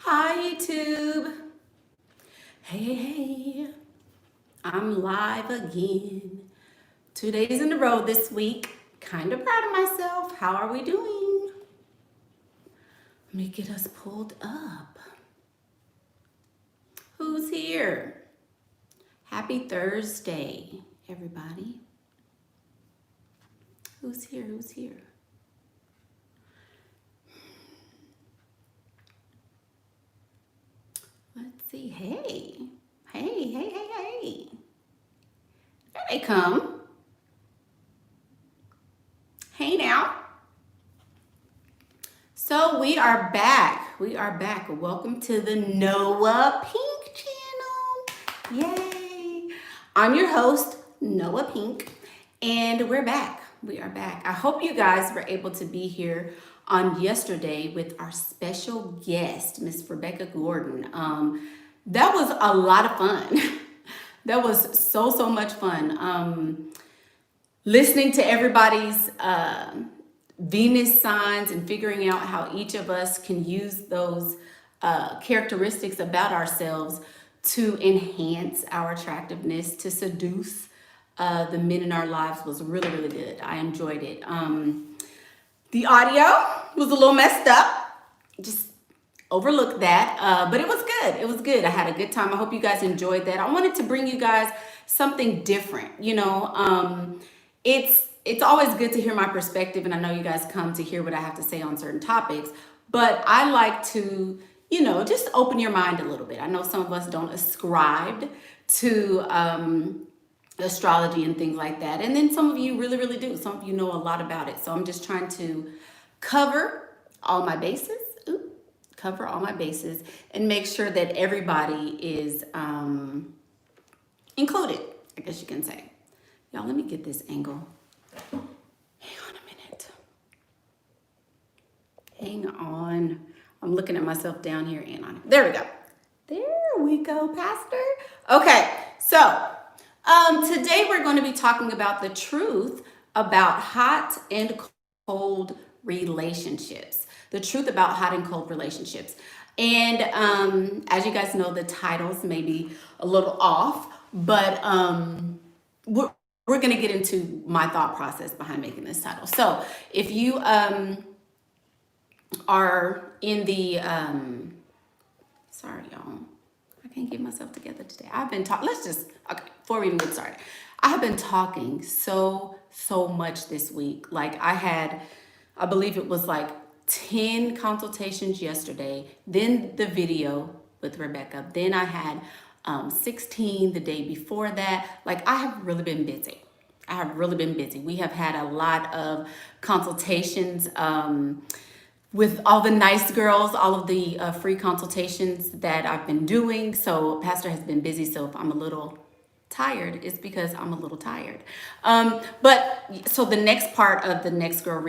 Hi YouTube. Hey, I'm live again. 2 days in a row this week. Kind of proud of myself. How are we doing? Let me get us pulled up. Who's here? Happy Thursday, everybody. Who's here? Who's here? Let's see. Hey. Hey. There they come. Hey now. So we are back. Welcome to the Noah Pink channel. Yay. I'm your host, Noah Pink, and we're back. We are back. I hope you guys were able to be here on yesterday with our special guest, Miss Rebecca Gordon. That was a lot of fun. That was so much fun. Listening to everybody's Venus signs and figuring out how each of us can use those characteristics about ourselves to enhance our attractiveness, to seduce the men in our lives was really good. I enjoyed it. The audio was a little messed up. Just overlooked that, but it was good. It was good. I had a good time. I hope you guys enjoyed that. I wanted to bring you guys something different. It's always good to hear my perspective, and I know you guys come to hear what I have to say on certain topics, but I like to, just open your mind a little bit. I know some of us don't ascribe to astrology and things like that, and then some of you really do. Some of you know a lot about it, so I'm just trying to cover all my bases. And make sure that everybody is included, I guess you can say. Y'all, let me get this angle. Hang on a minute. Hang on. I'm looking at myself down here and on. There we go. There we go, Pastor. Okay, so today we're going to be talking about the truth about hot and cold relationships. The truth about hot and cold relationships. And as you guys know, the titles may be a little off, but we're going to get into my thought process behind making this title. So if you are in the, sorry, y'all, I can't get myself together today. I've been talking, okay, before we even get started, I have been talking so much this week. Like I believe it was like 10 consultations yesterday, then the video with Rebecca, then I had 16 the day before that. Like I have really been busy. We have had a lot of consultations with all the nice girls, all of the free consultations that I've been doing. So Pastor has been busy. So if I'm a little tired, it's because I'm a little tired. But so the next part of the Next Girl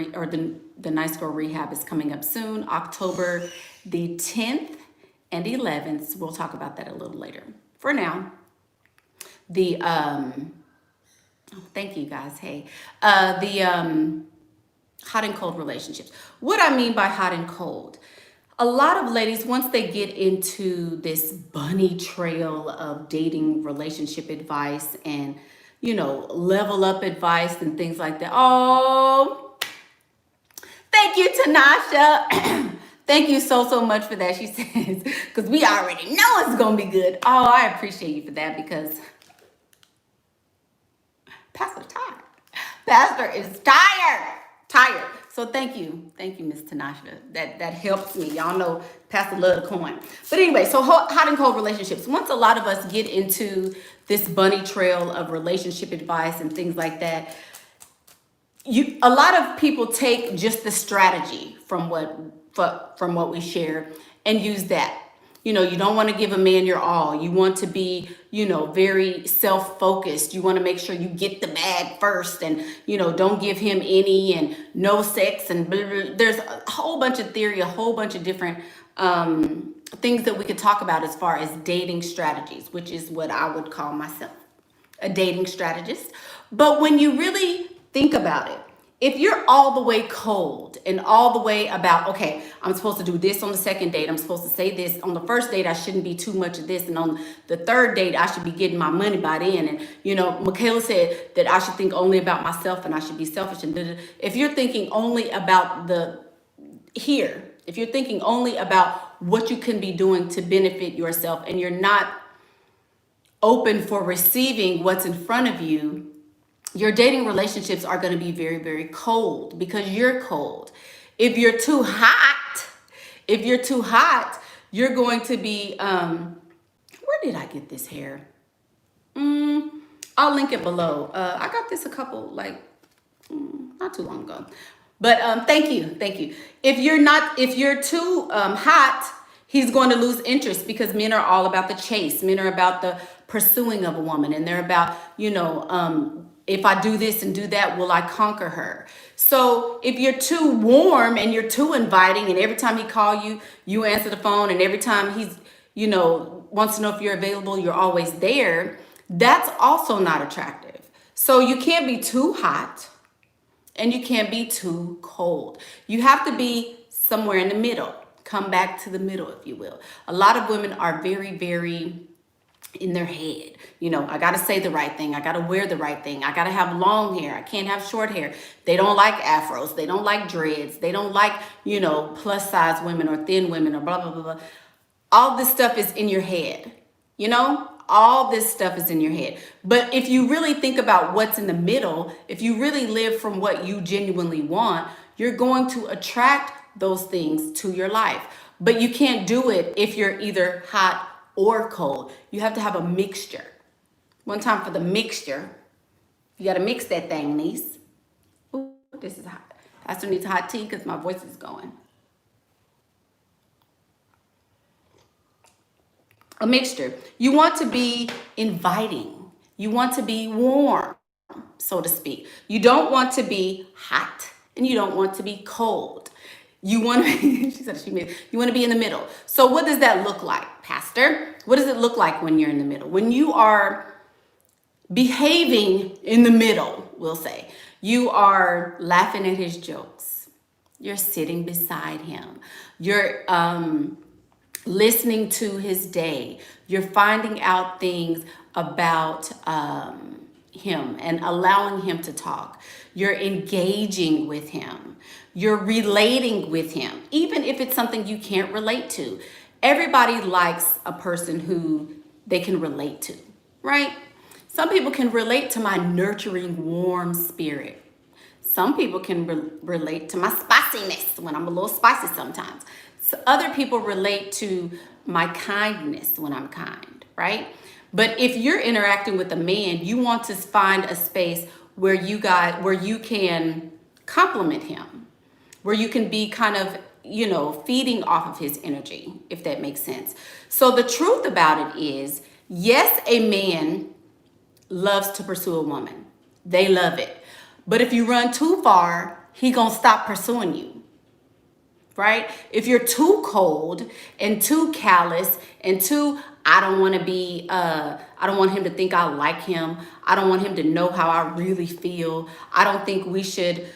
the Nice Girl Rehab is coming up soon, October the 10th and 11th. We'll talk about that a little later. For now, the thank you guys. Hey, the hot and cold relationships. What I mean by hot and cold, a lot of ladies, once they get into this bunny trail of dating, relationship advice, and level up advice and things like that. Oh, thank you, Tanasha. Thank you so much for that. She says, because we already know it's gonna be good. Oh, I appreciate you for that, because Pastor's tired. Pastor is tired. So thank you, Miss Tanasha. That helps me. Y'all know Pastor love the coin. But anyway, so hot and cold relationships. Once a lot of us get into this bunny trail of relationship advice and things like that, a lot of people take just the strategy from what we share and use that. You don't want to give a man your all. You want to be, very self-focused. You want to make sure you get the bag first, and, don't give him any, and no sex, and blah, blah, blah. There's a whole bunch of theory, a whole bunch of different things that we could talk about as far as dating strategies, which is what I would call myself, a dating strategist. But when you really think about it, if you're all the way cold and all the way about, okay, I'm supposed to do this on the second date, I'm supposed to say this on the first date, I shouldn't be too much of this, and on the third date, I should be getting my money by then, and Michaela said that I should think only about myself and I should be selfish, and if you're thinking only about if you're thinking only about what you can be doing to benefit yourself, and you're not open for receiving what's in front of you, your dating relationships are going to be very, very cold because you're cold. If you're too hot, you're going to be, where did I get this hair? I'll link it below. I got this a couple, not too long ago. But thank you. If you're too hot, he's going to lose interest because men are all about the chase. Men are about the pursuing of a woman, and they're about, if I do this and do that, will I conquer her? So if you're too warm and you're too inviting, and every time he calls you, you answer the phone, and every time he's, wants to know if you're available, you're always there, that's also not attractive. So you can't be too hot and you can't be too cold. You have to be somewhere in the middle. Come back to the middle, if you will. A lot of women are very, very in their head. I got to say the right thing. I got to wear the right thing. I got to have long hair. I can't have short hair. They don't like afros. They don't like dreads. They don't like, plus size women or thin women or blah, blah, blah, blah. All this stuff is in your head. All this stuff is in your head. But if you really think about what's in the middle, if you really live from what you genuinely want, you're going to attract those things to your life. But you can't do it if you're either hot or cold. You have to have a mixture. One time for the mixture, you got to mix that thing, niece. Ooh, this is hot. I still need hot tea because my voice is going. A mixture. You want to be inviting. You want to be warm, so to speak. You don't want to be hot and you don't want to be cold. You want to be, you want to be in the middle. So what does that look like, Pastor? What does it look like when you're in the middle? When you are behaving in the middle, we'll say, you are laughing at his jokes. You're sitting beside him. You're listening to his day. You're finding out things about him and allowing him to talk. You're engaging with him. You're relating with him, even if it's something you can't relate to. Everybody likes a person who they can relate to, right? Some people can relate to my nurturing, warm spirit. Some people can relate to my spiciness when I'm a little spicy sometimes. So other people relate to my kindness when I'm kind, right? But if you're interacting with a man, you want to find a space where you can compliment him, where you can be kind of, feeding off of his energy, if that makes sense. So the truth about it is, yes, a man loves to pursue a woman. They love it. But if you run too far, he gonna stop pursuing you. Right? If you're too cold and too callous and too, I don't want him to think I like him. I don't want him to know how I really feel. I don't think we should,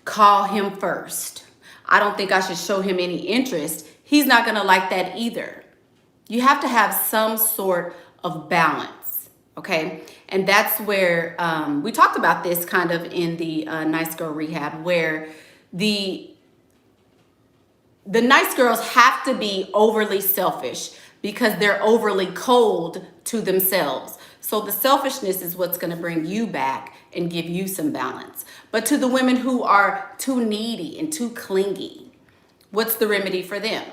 call him first. I don't think I should show him any interest. He's not going to like that either. You have to have some sort of balance. Okay. And that's where we talked about this kind of in the Nice Girl Rehab, where the nice girls have to be overly selfish because they're overly cold to themselves. So the selfishness is what's going to bring you back and give you some balance. But to the women who are too needy and too clingy, what's the remedy for them?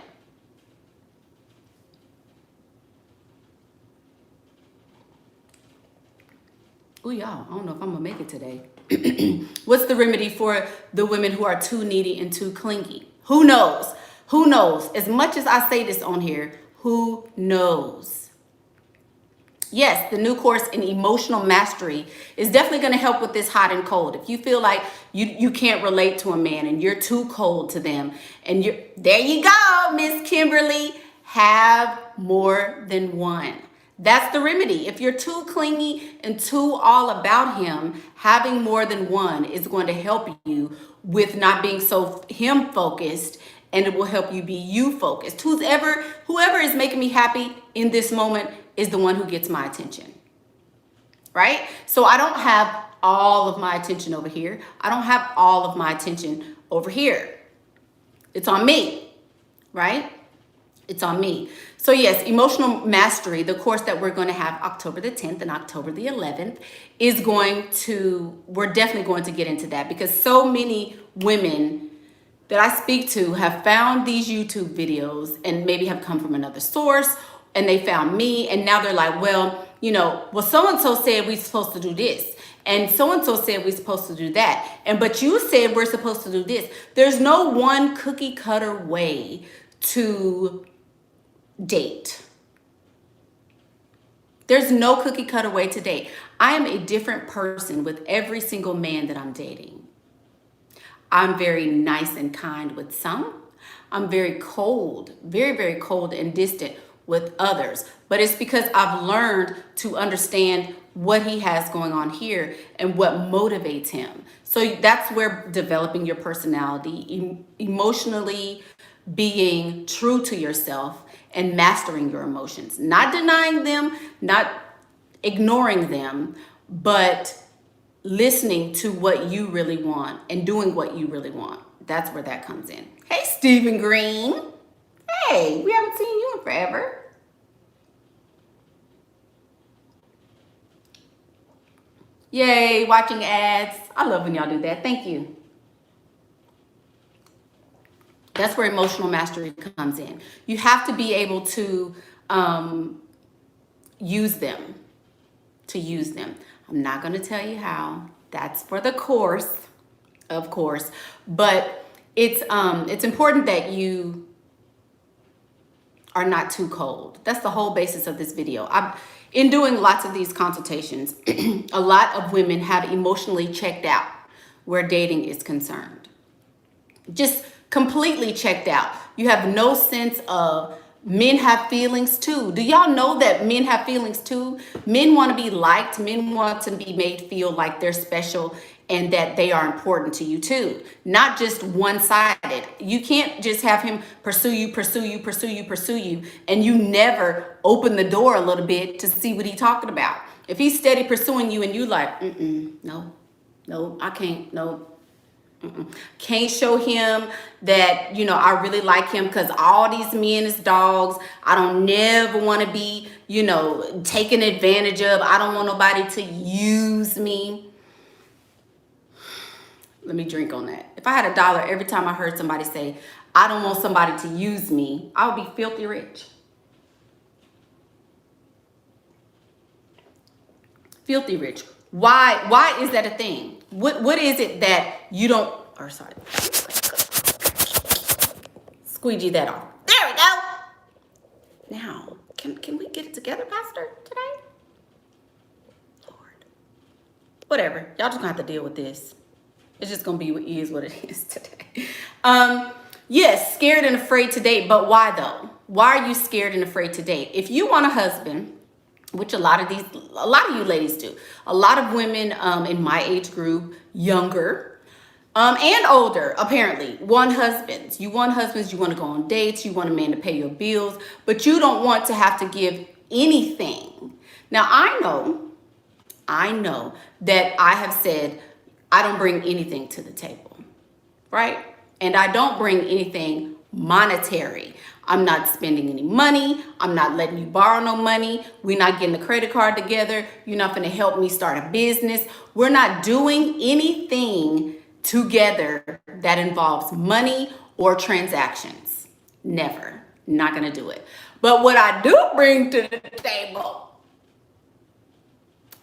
Oh, y'all, I don't know if I'm going to make it today. What's the remedy for the women who are too needy and too clingy? Who knows? Who knows? As much as I say this on here, who knows? Yes, the new course in emotional mastery is definitely going to help with this hot and cold. If you feel like you can't relate to a man and you're too cold to them, and there you go, Miss Kimberly, have more than one. That's the remedy. If you're too clingy and too all about him, having more than one is going to help you with not being so him focused, and it will help you be you focused. Whoever is making me happy in this moment is the one who gets my attention, right? So I don't have all of my attention over here. I don't have all of my attention over here. It's on me, right? It's on me. So yes, emotional mastery, the course that we're going to have October the 10th and October the 11th we're definitely going to get into that, because so many women that I speak to have found these YouTube videos and maybe have come from another source, and they found me, and now they're like, well, so-and-so said we're supposed to do this, and so-and-so said we're supposed to do that, but you said we're supposed to do this. There's no one cookie cutter way to date. There's no cookie cutter way to date. I am a different person with every single man that I'm dating. I'm very nice and kind with some. I'm very cold, very, very cold and distant with others. But it's because I've learned to understand what he has going on here and what motivates him. So that's where developing your personality, emotionally being true to yourself, and mastering your emotions, not denying them, not ignoring them, but listening to what you really want and doing what you really want. That's where that comes in. Hey, Stephen Green. Hey, we haven't seen you in forever. Yay, watching ads. I love when y'all do that. Thank you. That's where emotional mastery comes in. You have to be able to use them. I'm not going to tell you how. That's for the course, of course. But it's important that you are not too cold. That's the whole basis of this video. In doing lots of these consultations, a lot of women have emotionally checked out where dating is concerned. Just completely checked out. You have no sense of men have feelings too. Do y'all know that men have feelings too? Men want to be liked. Men want to be made feel like they're special and that they are important to you too. Not just one-sided. You can't just have him pursue you, and you never open the door a little bit to see what he's talking about. If he's steady pursuing you and you like, no, I can't, no. Can't show him that, I really like him because all these men is dogs. I don't never want to be, taken advantage of. I don't want nobody to use me. Let me drink on that. If I had $1 every time I heard somebody say, I don't want somebody to use me, I would be filthy rich. Filthy rich. Why is that a thing? What is it that you don't, or sorry, squeegee that off. There we go. Now, can we get it together, Pastor, today? Lord. Whatever. Y'all just gonna have to deal with this. It's just gonna be what it is today. Yes, scared and afraid to date, but why though? Why are you scared and afraid to date? If you want a husband, which a lot of you ladies do. A lot of women in my age group, younger and older, apparently, want husbands. You want husbands, you want to go on dates, you want a man to pay your bills, but you don't want to have to give anything. Now, I know that I have said, I don't bring anything to the table, right? And I don't bring anything monetary. I'm not spending any money. I'm not letting you borrow no money. We're not getting a credit card together. You're not going to help me start a business. We're not doing anything together that involves money or transactions. Never. Not going to do it. But what I do bring to the table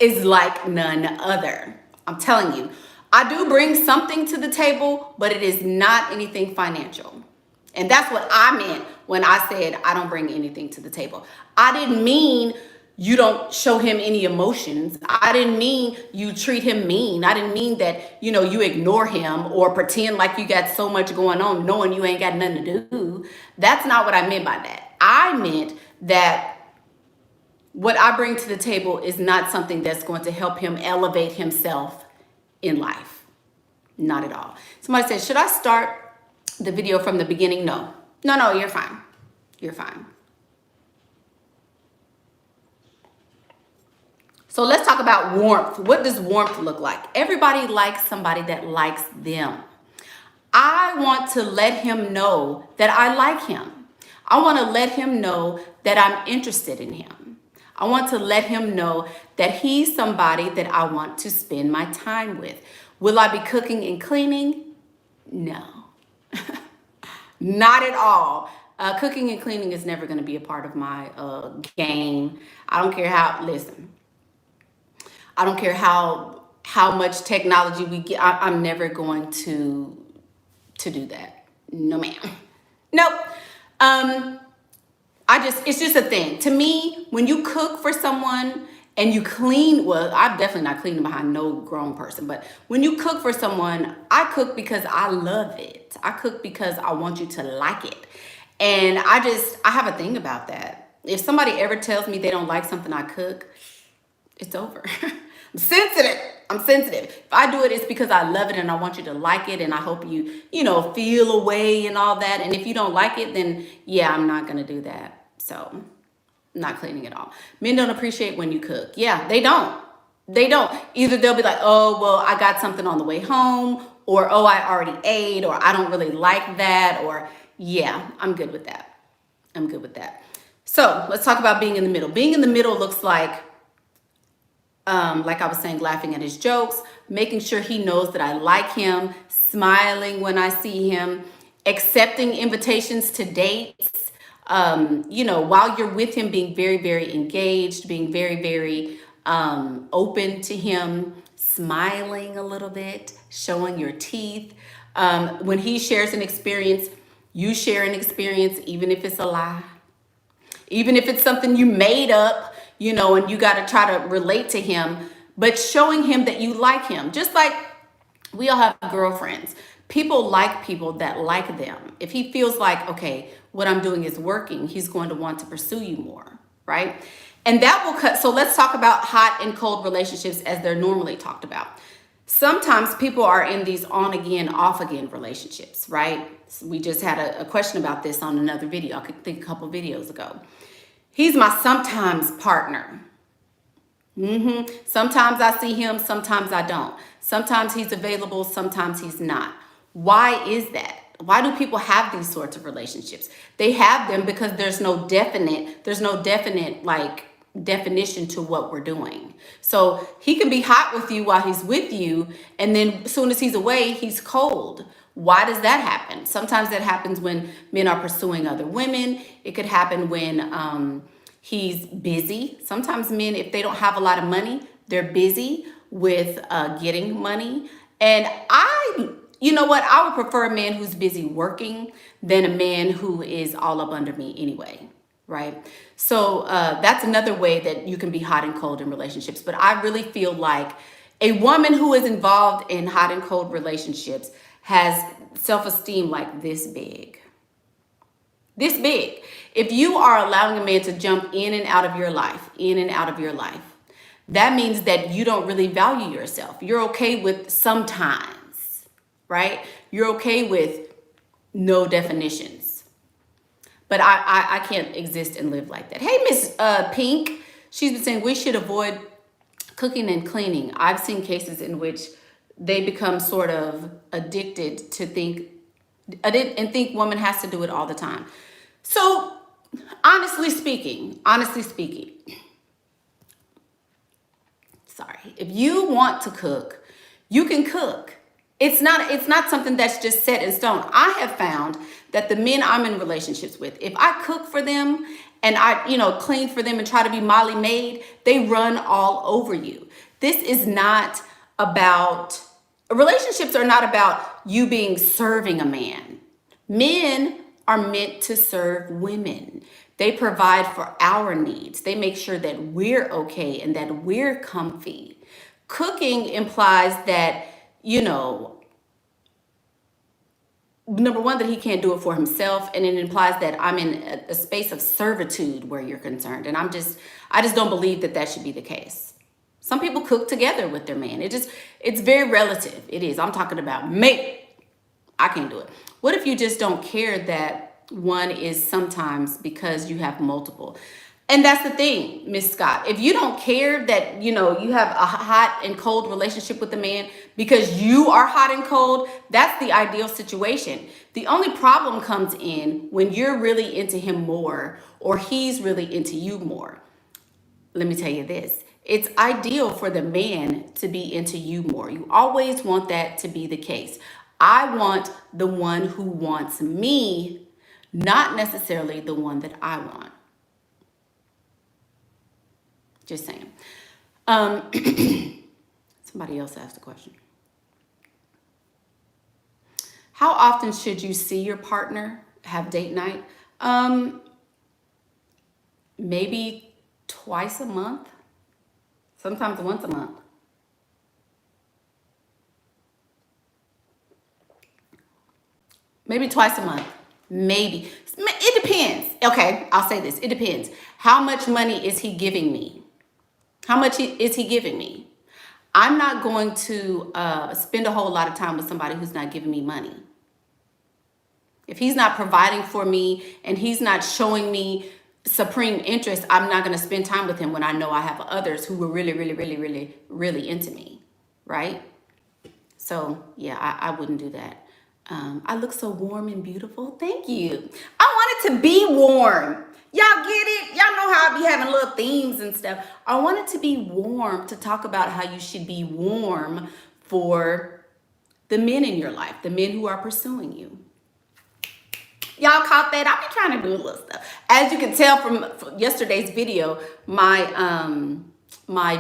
is like none other. I'm telling you, I do bring something to the table, but it is not anything financial. And that's what I meant when I said I don't bring anything to the table. I didn't mean you don't show him any emotions. I didn't mean you treat him mean. I didn't mean that, you ignore him or pretend like you got so much going on knowing you ain't got nothing to do. That's not what I meant by that. I meant that what I bring to the table is not something that's going to help him elevate himself in life. Not at all. Somebody said, should I start the video from the beginning? No. No, you're fine. You're fine. So let's talk about warmth. What does warmth look like? Everybody likes somebody that likes them. I want to let him know that I like him. I want to let him know that I'm interested in him. I want to let him know that he's somebody that I want to spend my time with. Will I be cooking and cleaning? No, not at all. Cooking and cleaning is never going to be a part of my game. I don't care how, listen, I don't care how much technology we get. I'm never going to do that. No, ma'am. Nope. It's just a thing. To me, when you cook for someone and you clean, well, I'm definitely not cleaning behind no grown person, but when you cook for someone, I cook because I love it. I cook because I want you to like it. And I have a thing about that. If somebody ever tells me they don't like something I cook, it's over. I'm sensitive. If I do it, it's because I love it and I want you to like it, and I hope you feel a way and all that. And if you don't like it, then yeah, I'm not gonna do that. So I'm not cleaning at all. Men don't appreciate when you cook. Yeah, they don't. Either they'll be like, oh, well, I got something on the way home, or oh, I already ate, or I don't really like that, or yeah, I'm good with that. So let's talk about being in the middle. Being in the middle looks like I was saying, laughing at his jokes, making sure he knows that I like him, smiling when I see him, accepting invitations to dates, while you're with him, being very, very engaged, being very, very open to him, smiling a little bit, showing your teeth. When he shares an experience, you share an experience, even if it's a lie. Even if it's something you made up, and you got to try to relate to him, but showing him that you like him. Just like we all have girlfriends. People like people that like them. If he feels like, okay, what I'm doing is working, he's going to want to pursue you more, right? And that will cut. So let's talk about hot and cold relationships as they're normally talked about. Sometimes people are in these on again, off again relationships, right? So we just had a question about this on another video. I could think a couple videos ago. He's my sometimes partner. Sometimes I see him, sometimes I don't. Sometimes he's available, sometimes he's not. Why is that? Why do people have these sorts of relationships? They have them because there's no definite definition to what we're doing. So he can be hot with you while he's with you, and then as soon as he's away, he's cold. Why does that happen? Sometimes that happens when men are pursuing other women. It could happen when he's busy. Sometimes men, if they don't have a lot of money, they're busy with getting money. And you know what? I would prefer a man who's busy working than a man who is all up under me anyway, right? So that's another way that you can be hot and cold in relationships. But I really feel like a woman who is involved in hot and cold relationships has self-esteem like this big. This big. If you are allowing a man to jump in and out of your life, that means that you don't really value yourself. You're okay with sometimes, right? You're okay with no definitions. But I can't exist and live like that. Hey, Miss Pink, she's been saying we should avoid cooking and cleaning. I've seen cases in which they become sort of addicted to think woman has to do it all the time. So honestly speaking, sorry, if you want to cook, you can cook. It's not something that's just set in stone. I have found that the men I'm in relationships with, if I cook for them and I, clean for them and try to be Molly Maid, they run all over you. This is not about, relationships are not about you being serving a man. Men are meant to serve women. They provide for our needs. They make sure that we're okay and that we're comfy. Cooking implies that, number one, that he can't do it for himself, and it implies that I'm in a space of servitude where you're concerned, and I just don't believe that that should be the case. Some people cook together with their man. It's very relative. It is. I'm talking about me. I can't do it. What if you just don't care that one is sometimes because you have multiple? And that's the thing, Miss Scott. If you don't care that, you have a hot and cold relationship with the man because you are hot and cold, that's the ideal situation. The only problem comes in when you're really into him more or he's really into you more. Let me tell you this. It's ideal for the man to be into you more. You always want that to be the case. I want the one who wants me, not necessarily the one that I want. Just saying. Somebody else asked a question. How often should you see your partner have date night? Maybe twice a month. Sometimes once a month. Maybe twice a month. Maybe. It depends. Okay, I'll say this. It depends. How much money is he giving me? How much is he giving me? I'm not going to spend a whole lot of time with somebody who's not giving me money. If he's not providing for me and he's not showing me supreme interest, I'm not going to spend time with him when I know I have others who were really, really, really, really, really into me, right? So yeah, I wouldn't do that. I look so warm and beautiful. Thank you. I want it to be warm. Y'all get it? Y'all know how I be having little themes and stuff. I want it to be warm, to talk about how you should be warm for the men in your life, the men who are pursuing you. Y'all caught that? I be trying to do a little stuff. As you can tell from yesterday's video, my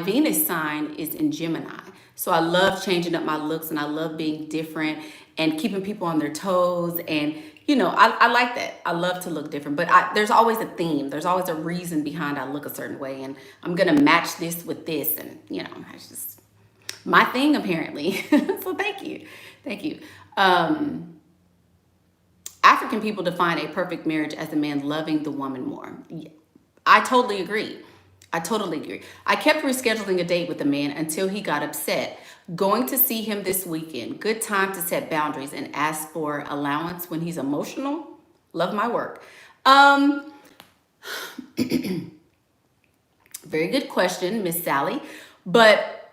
Venus sign is in Gemini. So I love changing up my looks, and I love being different and keeping people on their toes. And, I like that. I love to look different. But there's always a theme. There's always a reason behind I look a certain way. And I'm going to match this with this. And, it's just my thing, apparently. So thank you. Thank you. African people define a perfect marriage as a man loving the woman more. I totally agree. I kept rescheduling a date with the man until he got upset. Going to see him this weekend. Good time to set boundaries and ask for allowance when he's emotional. Love my work. Very good question, Miss Sally. But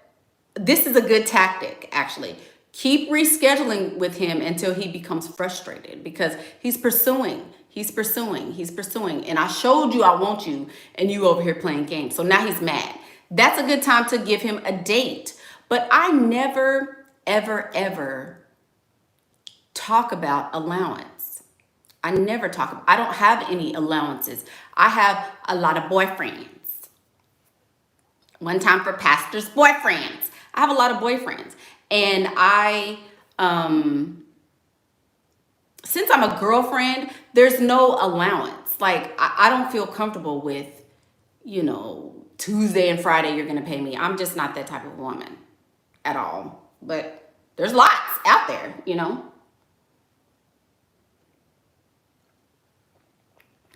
this is a good tactic, actually. Keep rescheduling with him until he becomes frustrated, because he's pursuing. And I showed you I want you, and you over here playing games. So now he's mad. That's a good time to give him a date. But I never, ever, ever talk about allowance. I don't have any allowances. I have a lot of boyfriends. One time for pastors' boyfriends. I have a lot of boyfriends. And since I'm a girlfriend, there's no allowance. Like, I don't feel comfortable with, Tuesday and Friday you're going to pay me. I'm just not that type of woman at all. But there's lots out there,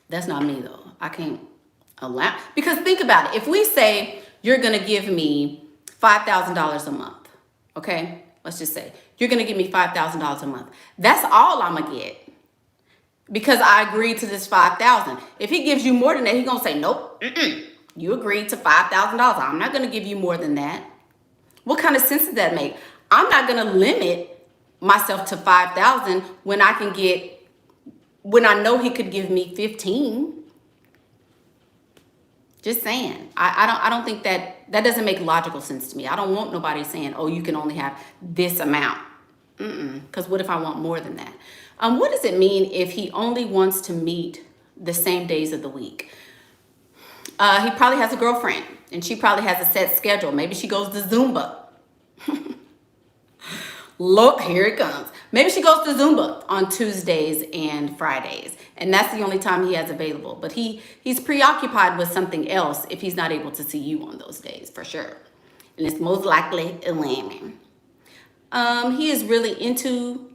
That's not me, though. I can't allow. Because think about it. If we say you're going to give me $5,000 a month, okay? Let's just say you're going to give me $5,000 a month. That's all I'm going to get, because I agreed to this $5,000. If he gives you more than that, he's going to say, nope, you agreed to $5,000. I'm not going to give you more than that. What kind of sense does that make? I'm not going to limit myself to $5,000 when I know he could give me 15. Just saying. I don't think that doesn't make logical sense to me. I don't want nobody saying, oh, you can only have this amount. Because what if I want more than that? What does it mean if he only wants to meet the same days of the week? He probably has a girlfriend, and she probably has a set schedule. Maybe she goes to Zumba. Look, here it comes. Maybe she goes to Zumba on Tuesdays and Fridays, and that's the only time he has available. But he's preoccupied with something else if he's not able to see you on those days, for sure. And it's most likely a woman. He is really into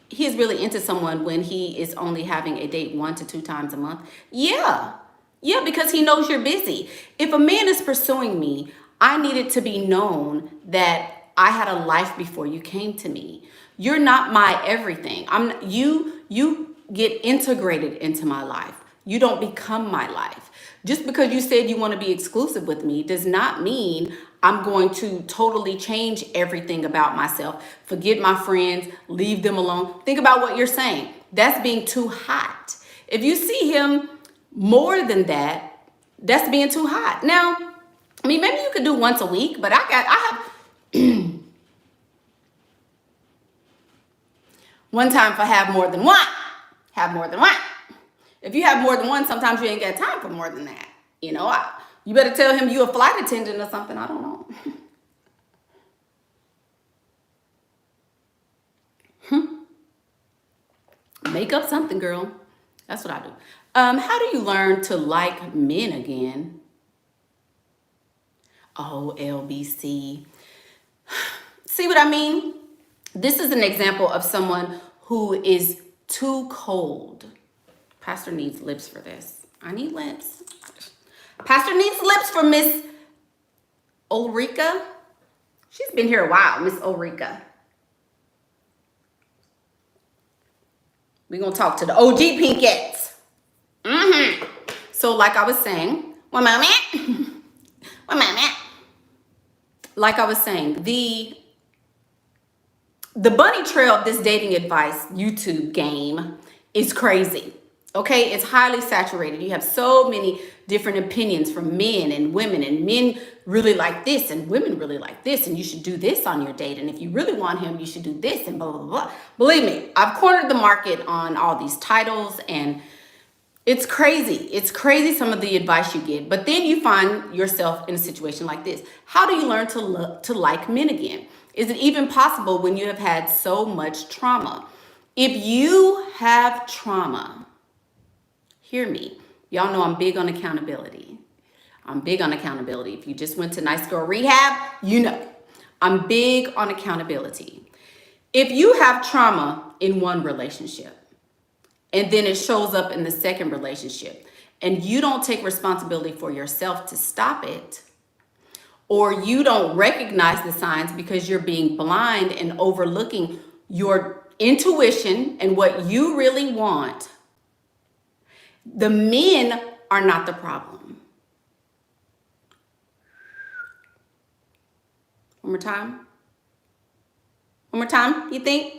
he's really into someone when he is only having a date 1 to 2 times a month? Yeah. Yeah, because he knows you're busy. If a man is pursuing me, I need it to be known that I had a life before you came to me. You're not my everything. You get integrated into my life. You don't become my life. Just because you said you want to be exclusive with me does not mean I'm going to totally change everything about myself. Forget my friends, leave them alone. Think about what you're saying. That's being too hot. If you see him more than that, that's being too hot. Now, I mean, maybe you could do once a week, but I have one time for have more than one. Have more than one. If you have more than one, sometimes you ain't got time for more than that. You know, you better tell him you a flight attendant or something. I don't know. Make up something, girl. That's what I do. How do you learn to like men again? Oh, LBC. See what I mean? This is an example of someone who is too cold. Pastor needs lips for this. I need lips. Pastor needs lips for Miss Ulrika. She's been here a while, Miss Ulrika. We're going to talk to the OG Pinkettes. So like I was saying, one moment. Like I was saying, the bunny trail of this dating advice YouTube game is crazy. Okay, it's highly saturated. You have so many different opinions from men and men really like this and women really like this, and you should do this on your date, and if you really want him, you should do this, and blah, blah, blah. Believe me, I've cornered the market on all these titles, and it's crazy. It's crazy some of the advice you get, but then you find yourself in a situation like this. How do you learn to like men again? Is it even possible when you have had so much trauma? If you have trauma, hear me. Y'all know I'm big on accountability. I'm big on accountability. If you just went to Nice Girl Rehab, you know. I'm big on accountability. If you have trauma in one relationship, and then it shows up in the second relationship, and you don't take responsibility for yourself to stop it, or you don't recognize the signs because you're being blind and overlooking your intuition and what you really want, the men are not the problem. One more time. One more time, you think?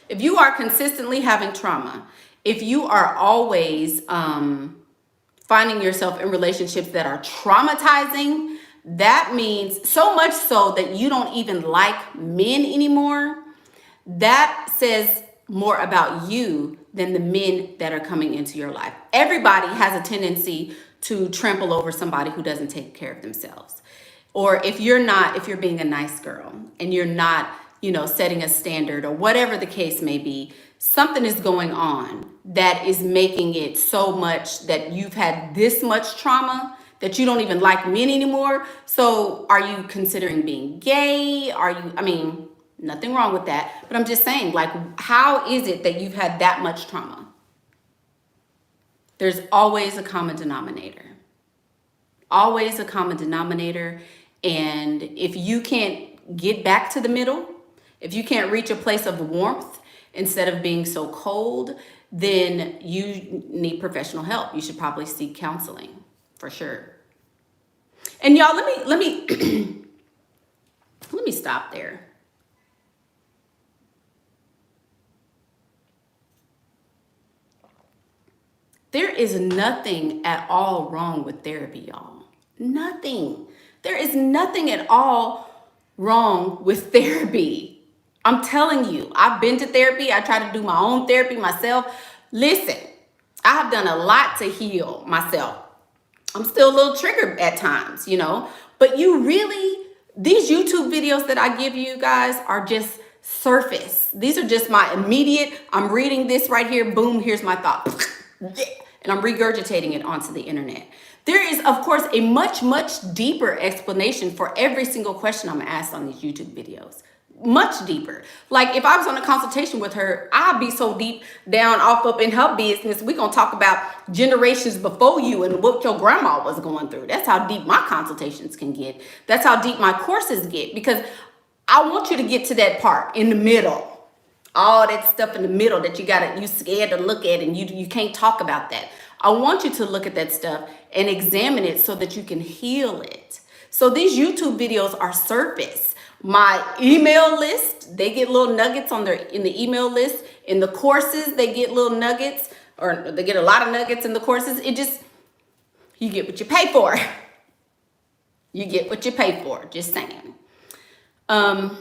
If you are consistently having trauma, if you are always finding yourself in relationships that are traumatizing, that means so much so that you don't even like men anymore. That says more about you than the men that are coming into your life. Everybody has a tendency to trample over somebody who doesn't take care of themselves. Or if you're being a nice girl and you're not, setting a standard or whatever the case may be, something is going on that is making it so much that you've had this much trauma that you don't even like men anymore. So are you considering being gay? Nothing wrong with that. But I'm just saying, how is it that you've had that much trauma? There's always a common denominator. Always a common denominator. And if you can't get back to the middle, if you can't reach a place of warmth instead of being so cold, then you need professional help. You should probably seek counseling for sure. And y'all, let me let me stop there. There is nothing at all wrong with therapy, y'all. Nothing. There is nothing at all wrong with therapy. I'm telling you, I've been to therapy. I try to do my own therapy myself. Listen, I have done a lot to heal myself. I'm still a little triggered at times, but these YouTube videos that I give you guys are just surface. These are just my immediate, I'm reading this right here, boom, here's my thought. And I'm regurgitating it onto the internet. There is, of course, a much, much deeper explanation for every single question I'm asked on these YouTube videos. much deeper. Like if I was on a consultation with her, I'd be so deep down off up in her business. We're going to talk about generations before you and what your grandma was going through. That's how deep my consultations can get. That's how deep my courses get, because I want you to get to that part in the middle. All that stuff in the middle that you scared to look at, and you can't talk about that. I want you to look at that stuff and examine it so that you can heal it. So these YouTube videos are surface. My email list, they get little nuggets in the email list. In the courses, they get little nuggets, or they get a lot of nuggets in the courses. You get what you pay for. You get what you pay for, just saying. And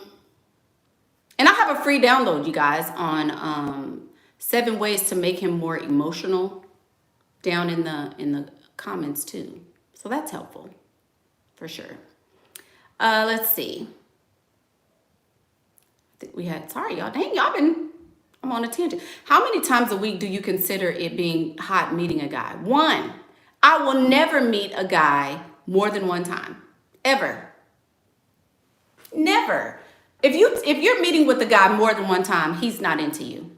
I have a free download, you guys, on 7 ways to make him more emotional, down in the comments too. So that's helpful for sure. Let's see. I think we had, sorry y'all, dang, I'm on a tangent. How many times a week do you consider it being hot meeting a guy? 1. I will never meet a guy more than 1 time, ever. Never. If you're meeting with a guy more than 1 time, he's not into you.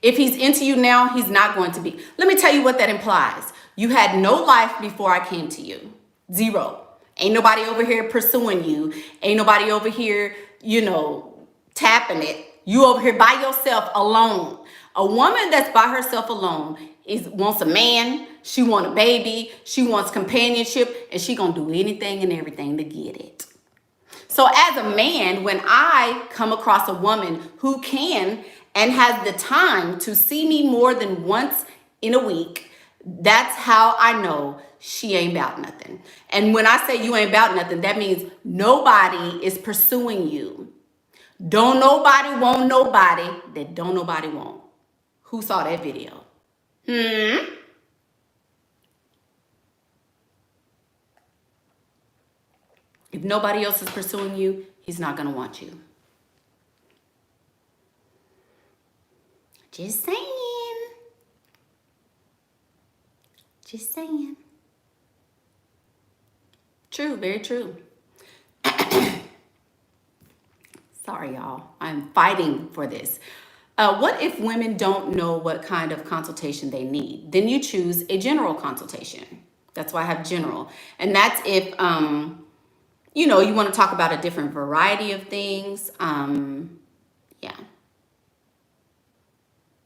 If he's into you now, he's not going to be. Let me tell you what that implies. You had no life before I came to you. 0. Ain't nobody over here pursuing you. Ain't nobody over here, tapping it. You over here by yourself alone. A woman that's by herself alone wants a man. She wants a baby. She wants companionship, and she gonna do anything and everything to get it. So as a man, when I come across a woman who can and has the time to see me more than once in a week, that's how I know she ain't about nothing. And when I say you ain't about nothing, that means nobody is pursuing you. Don't nobody want nobody that don't nobody want. Who saw that video? If nobody else is pursuing you, he's not going to want you. Just saying. Just saying. True, very true. Sorry, y'all. I'm fighting for this. What if women don't know what kind of consultation they need? Then you choose a general consultation. That's why I have general. And that's if... you want to talk about a different variety of things. Yeah.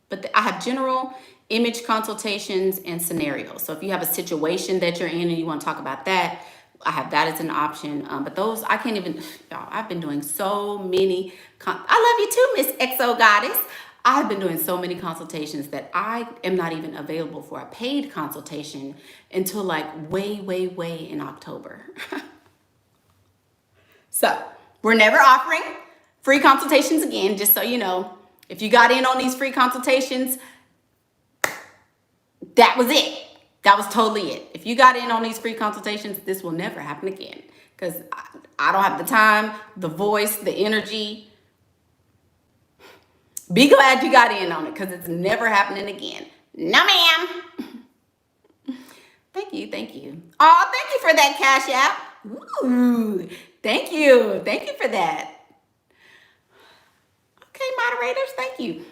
But I have general, image consultations, and scenarios. So if you have a situation that you're in and you want to talk about that, I have that as an option. But those, I can't even, y'all, I've been doing so many, I love you too, Miss Exo Goddess. I've been doing so many consultations that I am not even available for a paid consultation until like way, way, way in October. So we're never offering free consultations again, just so you know. If you got in on these free consultations, that was it. That was totally it. If you got in on these free consultations, this will never happen again, because I don't have the time, the voice, the energy. Be glad you got in on it, because it's never happening again. No, ma'am. Thank you, thank you. Oh, thank you for that Cash App. Ooh, thank you. Thank you for that. Okay, moderators, thank you.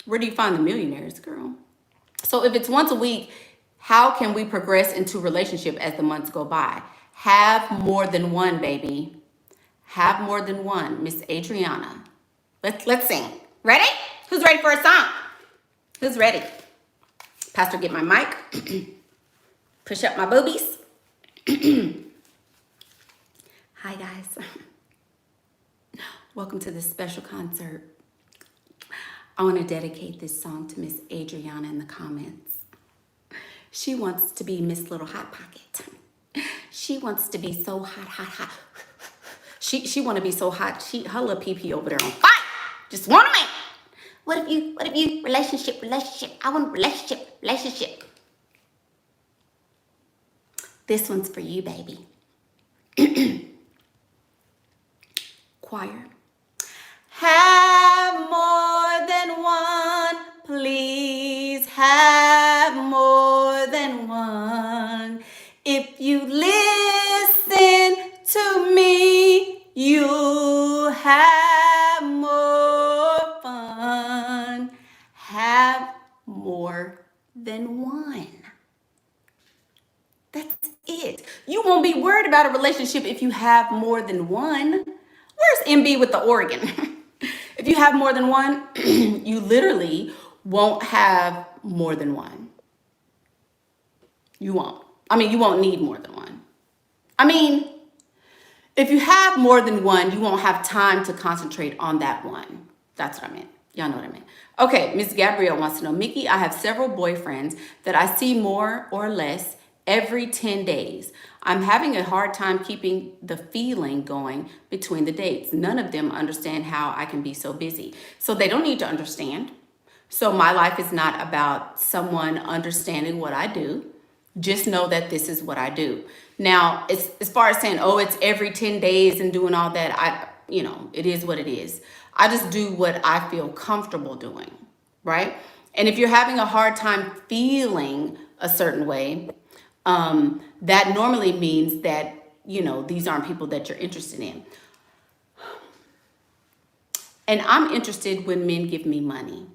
Where do you find the millionaires, girl? So if it's once a week, how can we progress into relationship as the months go by? Have more than one, baby. Have more than one. Miss Adriana. Let's sing. Ready? Who's ready for a song? Who's ready? Pastor, get my mic. Push up my boobies. Hi, guys. Welcome to this special concert. I want to dedicate this song to Miss Adriana in the comments. She wants to be Miss Little Hot Pocket. She wants to be so hot, hot, hot. She want to be so hot. Her little pee over there on fire. Just want a man. What if you, relationship. I want a relationship. This one's for you, baby. Choir. Have more than one, please have more than If you listen to me, you'll have more than one. That's it. You won't be worried about a relationship if you have more than one. Where's MB with the organ? If you have more than one, you literally won't have more than one. You won't. I mean, you won't need more than one. I mean, if you have more than one, you won't have time to concentrate on that one. That's what I meant. Y'all know what I meant. Okay, Miss Gabrielle wants to know, Mickey, I have several boyfriends that I see more or less every 10 days. I'm having a hard time keeping the feeling going between the dates. None of them understand how I can be so busy. So they don't need to understand. So my life is not about someone understanding what I do. Just know that this is what I do. Now, as far as saying, oh, it's every 10 days and doing all that, it is what it is. I just do what I feel comfortable doing, right? And if you're having a hard time feeling a certain way, that normally means that, these aren't people that you're interested in. And I'm interested when men give me money.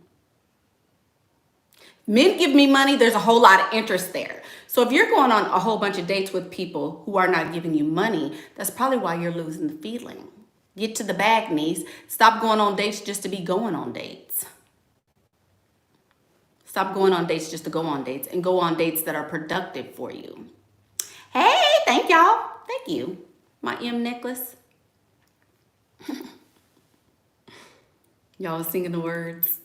Men give me money, there's a whole lot of interest there. So if you're going on a whole bunch of dates with people who are not giving you money, that's probably why you're losing the feeling. Get to the bag, niece. Stop going on dates just to be going on dates. Stop going on dates just to go on dates, and go on dates that are productive for you. Hey, thank y'all. Thank you. My M necklace. Y'all singing the words.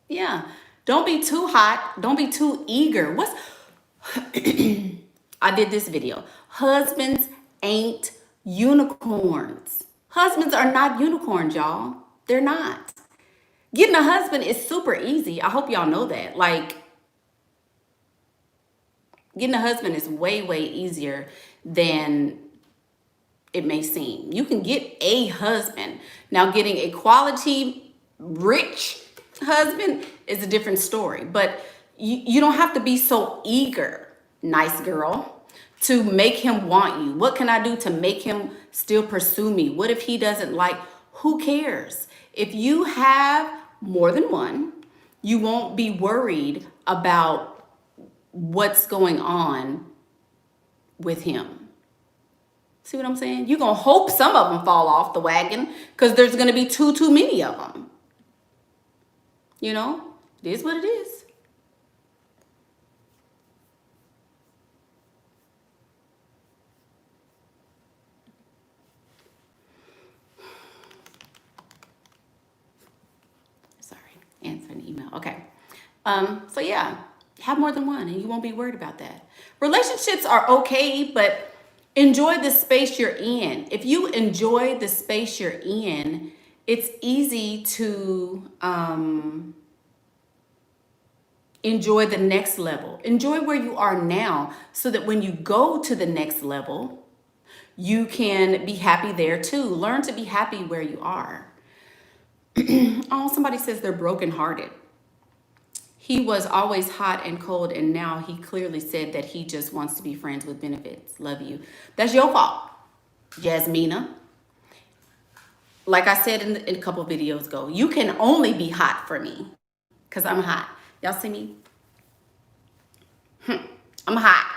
Yeah. Don't be too hot. Don't be too eager. I did this video. Husbands ain't unicorns. Husbands are not unicorns, y'all. They're not. Getting a husband is super easy. I hope y'all know that. Like, getting a husband is way, way easier than it may seem. You can get a husband. Now, getting a quality, rich husband is a different story. But you don't have to be so eager, nice girl, to make him want you. What can I do to make him still pursue me? What if he doesn't like? Who cares? If you have more than one, you won't be worried about what's going on with him. See what I'm saying? You're going to hope some of them fall off the wagon because there's going to be too many of them. It is what it is. Sorry, answering the email. Okay. So yeah, have more than one and you won't be worried about that. Relationships are okay, but enjoy the space you're in. If you enjoy the space you're in, it's easy to enjoy the next level. Enjoy where you are now so that when you go to the next level, you can be happy there too. Learn to be happy where you are. Oh, somebody says they're brokenhearted. He was always hot and cold, and now he clearly said that he just wants to be friends with benefits. Love you. That's your fault, Jasmina. Like I said in a couple videos ago, you can only be hot for me because I'm hot. Y'all see me? I'm hot.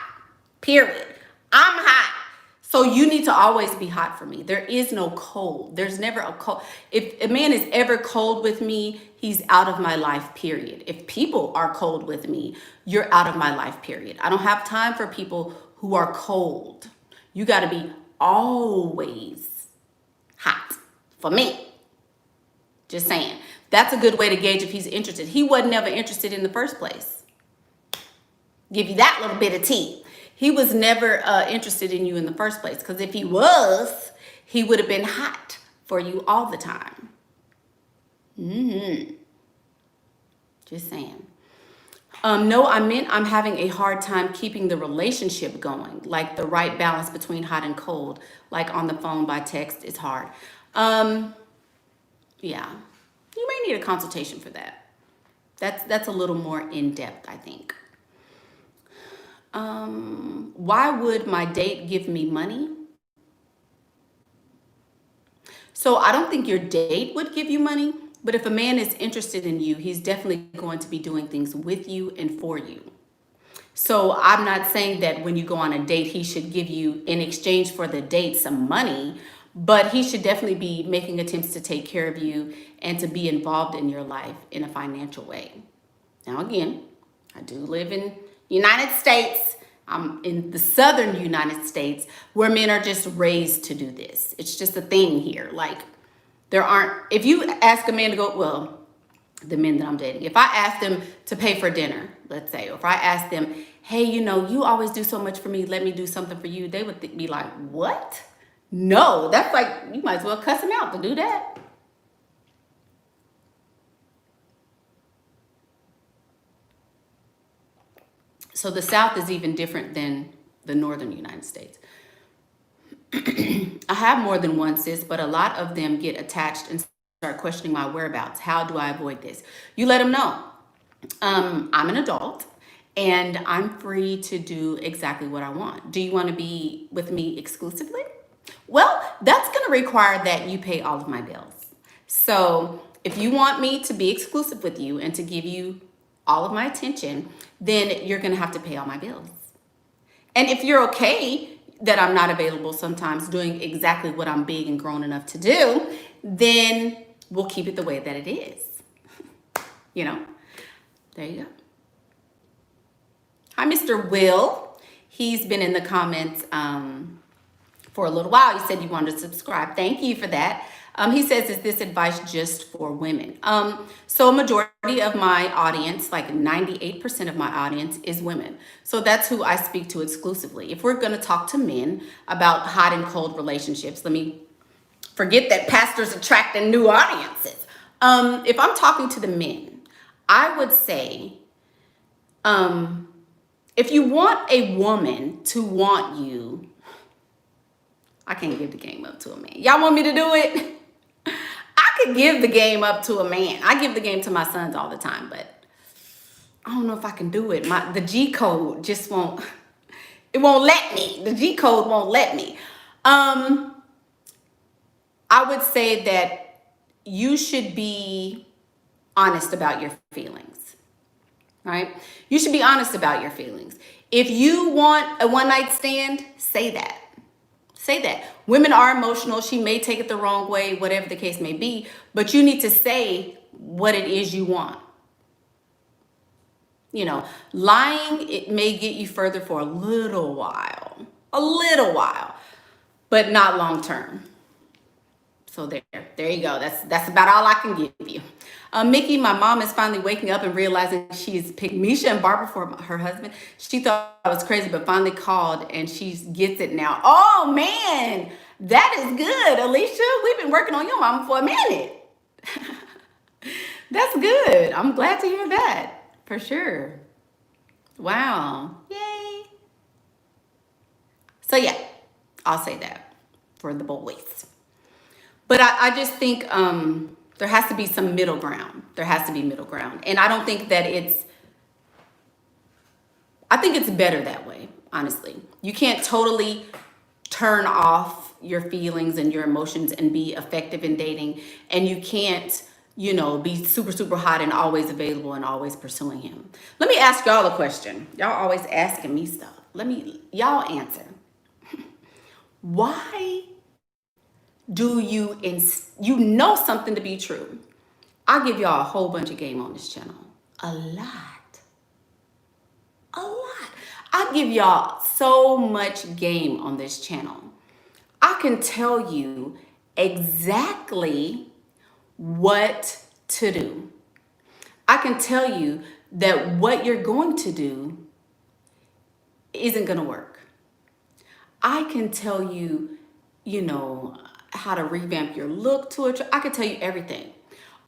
Period. I'm hot. So you need to always be hot for me. There is no cold. There's never a cold. If a man is ever cold with me, he's out of my life, period. If people are cold with me, you're out of my life, period. I don't have time for people who are cold. You got to be always hot for me. Just saying. That's a good way to gauge if he's interested. He wasn't ever interested in the first place. Give you that little bit of tea. He was never interested in you in the first place. Because if he was, he would have been hot for you all the time. Just saying. No, I meant I'm having a hard time keeping the relationship going. Like the right balance between hot and cold. Like on the phone, by text, it's hard. Yeah. You may need a consultation for that. That's a little more in-depth, I think. Why would my date give me money? So I don't think your date would give you money. But if a man is interested in you, he's definitely going to be doing things with you and for you. So I'm not saying that when you go on a date, he should give you, in exchange for the date, some money, but he should definitely be making attempts to take care of you and to be involved in your life in a financial way. Now, again, I do live in United States. I'm in the southern United States where men are just raised to do this. It's just a thing here. Like, there aren't, if you ask a man to go, well, the men that I'm dating, if I ask them to pay for dinner, let's say, or if I ask them, hey, you know, you always do so much for me, let me do something for you, they would be like, what? No, that's like, you might as well cuss him out to do that. So the South is even different than the northern United States. I have more than one, sis, but a lot of them get attached and start questioning my whereabouts. How do I avoid this? You let them know. I'm an adult and I'm free to do exactly what I want. Do you want to be with me exclusively? Well, that's going to require that you pay all of my bills. So if you want me to be exclusive with you and to give you all of my attention, then you're going to have to pay all my bills. And if you're okay that I'm not available sometimes doing exactly what I'm big and grown enough to do, then we'll keep it the way that it is. You know, there you go. Hi, Mr. Will. He's been in the comments for a little while. He said you wanted to subscribe. Thank you for that. He says, is this advice just for women? So a majority of my audience, like 98% of my audience, is women. So that's who I speak to exclusively. If we're going to talk to men about hot and cold relationships, let me forget that pastors attracting new audiences. If I'm talking to the men, I would say, if you want a woman to want you, I can't give the game up to a man. Y'all want me to do it? I could give the game up to a man. I give the game to my sons all the time, but I don't know if I can do it. The G code just won't, it won't let me. The G code won't let me. I would say that you should be honest about your feelings, right? You should be honest about your feelings. If you want a one-night stand, say that. Say that. Women are emotional. She may take it the wrong way, whatever the case may be, but you need to say what it is you want. You know, lying, it may get you further for a little while, but not long term. So there you go. That's about all I can give you. Mickey, my mom is finally waking up and realizing she's picked Misha and Barbara for her husband. She thought I was crazy, but finally called and she gets it now. Oh man, that is good, Alicia. We've been working on your mama for a minute. That's good. I'm glad to hear that, for sure. Wow. Yay. So yeah, I'll say that for the boys. But I just think there has to be some middle ground. There has to be middle ground. And I don't think that I think it's better that way, honestly. You can't totally turn off your feelings and your emotions and be effective in dating. And you can't, you know, be super, super hot and always available and always pursuing him. Let me ask y'all a question. Y'all always asking me stuff. Y'all answer. Why do you know something to be true? I'll give y'all a whole bunch of game on this channel. A lot. I give y'all so much game on this channel. I can tell you exactly what to do. I can tell you that what you're going to do isn't going to work. I can tell you, you know, how to revamp your look to it. I can tell you everything.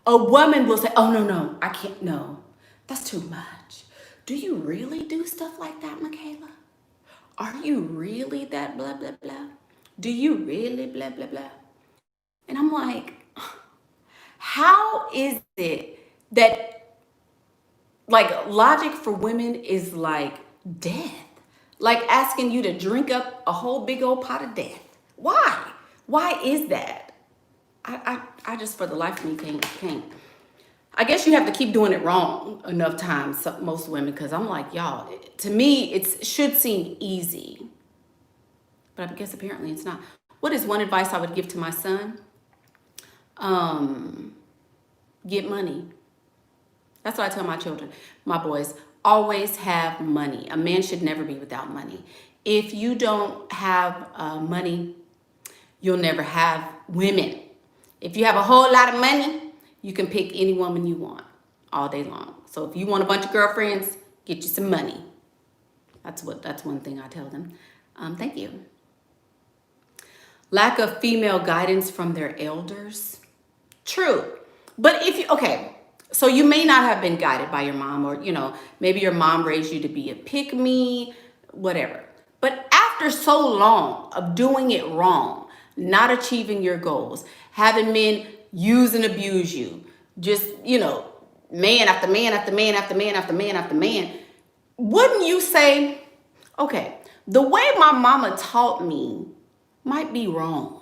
A woman will say, oh, no, I can't, no, that's too much. Do you really do stuff like that, Michaela? Are you really that blah, blah, blah? Do you really blah, blah, blah? And I'm like, how is it that, like, logic for women is like death? Like asking you to drink up a whole big old pot of death. Why? Why is that? I just for the life of me can't. I guess you have to keep doing it wrong enough times, most women, because I'm like, y'all, to me, it should seem easy. But I guess apparently it's not. What is one advice I would give to my son? Get money. That's what I tell my children, my boys, always have money. A man should never be without money. If you don't have money, you'll never have women. If you have a whole lot of money, you can pick any woman you want all day long. So if you want a bunch of girlfriends, get you some money. That's one thing I tell them. Thank you. Lack of female guidance from their elders. True. But so you may not have been guided by your mom, or, maybe your mom raised you to be a pick-me, whatever. But after so long of doing it wrong, not achieving your goals, having men use and abuse you, just, man after man after man after man after man after man, wouldn't you say, okay, the way my mama taught me might be wrong?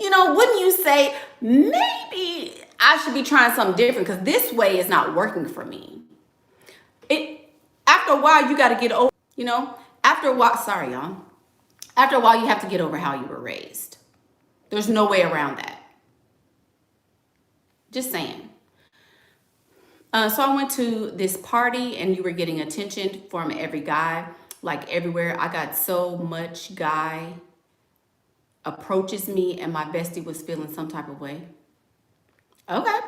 Wouldn't you say, maybe I should be trying something different because this way is not working for me? After a while, you got to get over, after a while, sorry, y'all. After a while, you have to get over how you were raised. There's no way around that. Just saying. So I went to this party and you were getting attention from every guy, like everywhere. I got so much guy approaches me and my bestie was feeling some type of way. Okay.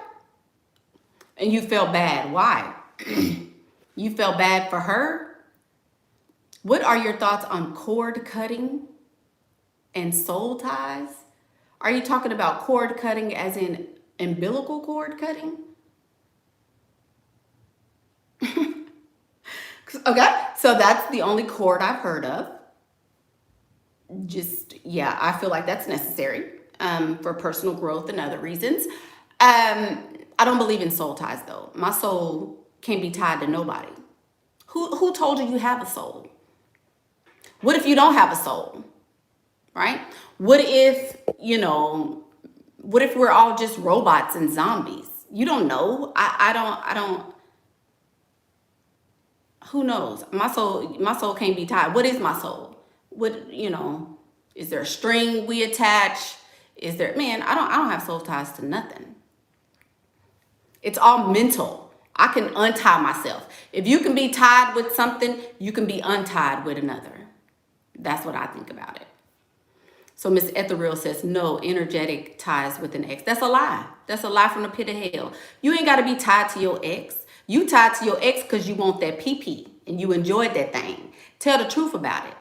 And you felt bad. Why? You felt bad for her? What are your thoughts on cord cutting and soul ties? Are you talking about cord cutting as in umbilical cord cutting? Okay, so that's the only cord I've heard of. I feel like that's necessary for personal growth and other reasons. I don't believe in soul ties though. My soul can't be tied to nobody. Who told you have a soul? What if you don't have a soul? Right? What if we're all just robots and zombies? You don't know. I don't. Who knows? My soul can't be tied. What is my soul? Is there a string we attach? Is there, man, I don't have soul ties to nothing. It's all mental. I can untie myself. If you can be tied with something, you can be untied with another. That's what I think about it. So Miss Ethereal says, no energetic ties with an ex. That's a lie. That's a lie from the pit of hell. You ain't got to be tied to your ex. You tied to your ex because you want that pee-pee and you enjoyed that thing. Tell the truth about it.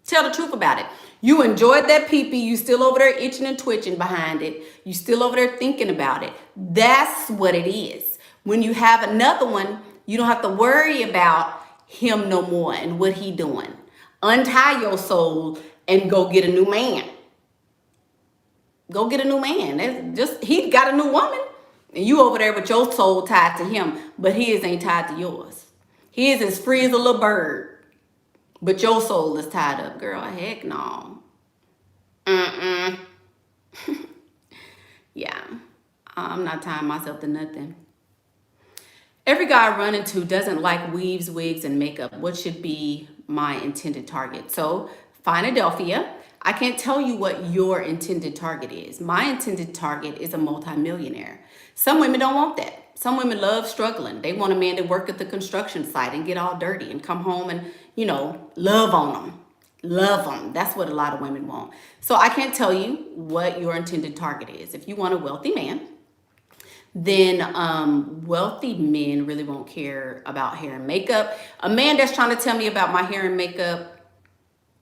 Tell the truth about it. You enjoyed that pee-pee. You still over there itching and twitching behind it. You still over there thinking about it. That's what it is. When you have another one, you don't have to worry about him no more and what he doing. Untie your soul and go get a new man. Go get a new man. He got a new woman. And you over there with your soul tied to him, but his ain't tied to yours. His is free as a little bird. But your soul is tied up, girl. Heck no. Yeah. I'm not tying myself to nothing. Every guy I run into doesn't like weaves, wigs, and makeup. What should be my intended target? So, Philadelphia, I can't tell you what your intended target is. My intended target is a multimillionaire. Some women don't want that. Some women love struggling. They want a man to work at the construction site and get all dirty and come home and, love on them. Love them. That's what a lot of women want. So I can't tell you what your intended target is. If you want a wealthy man, then wealthy men really won't care about hair and makeup. A man that's trying to tell me about my hair and makeup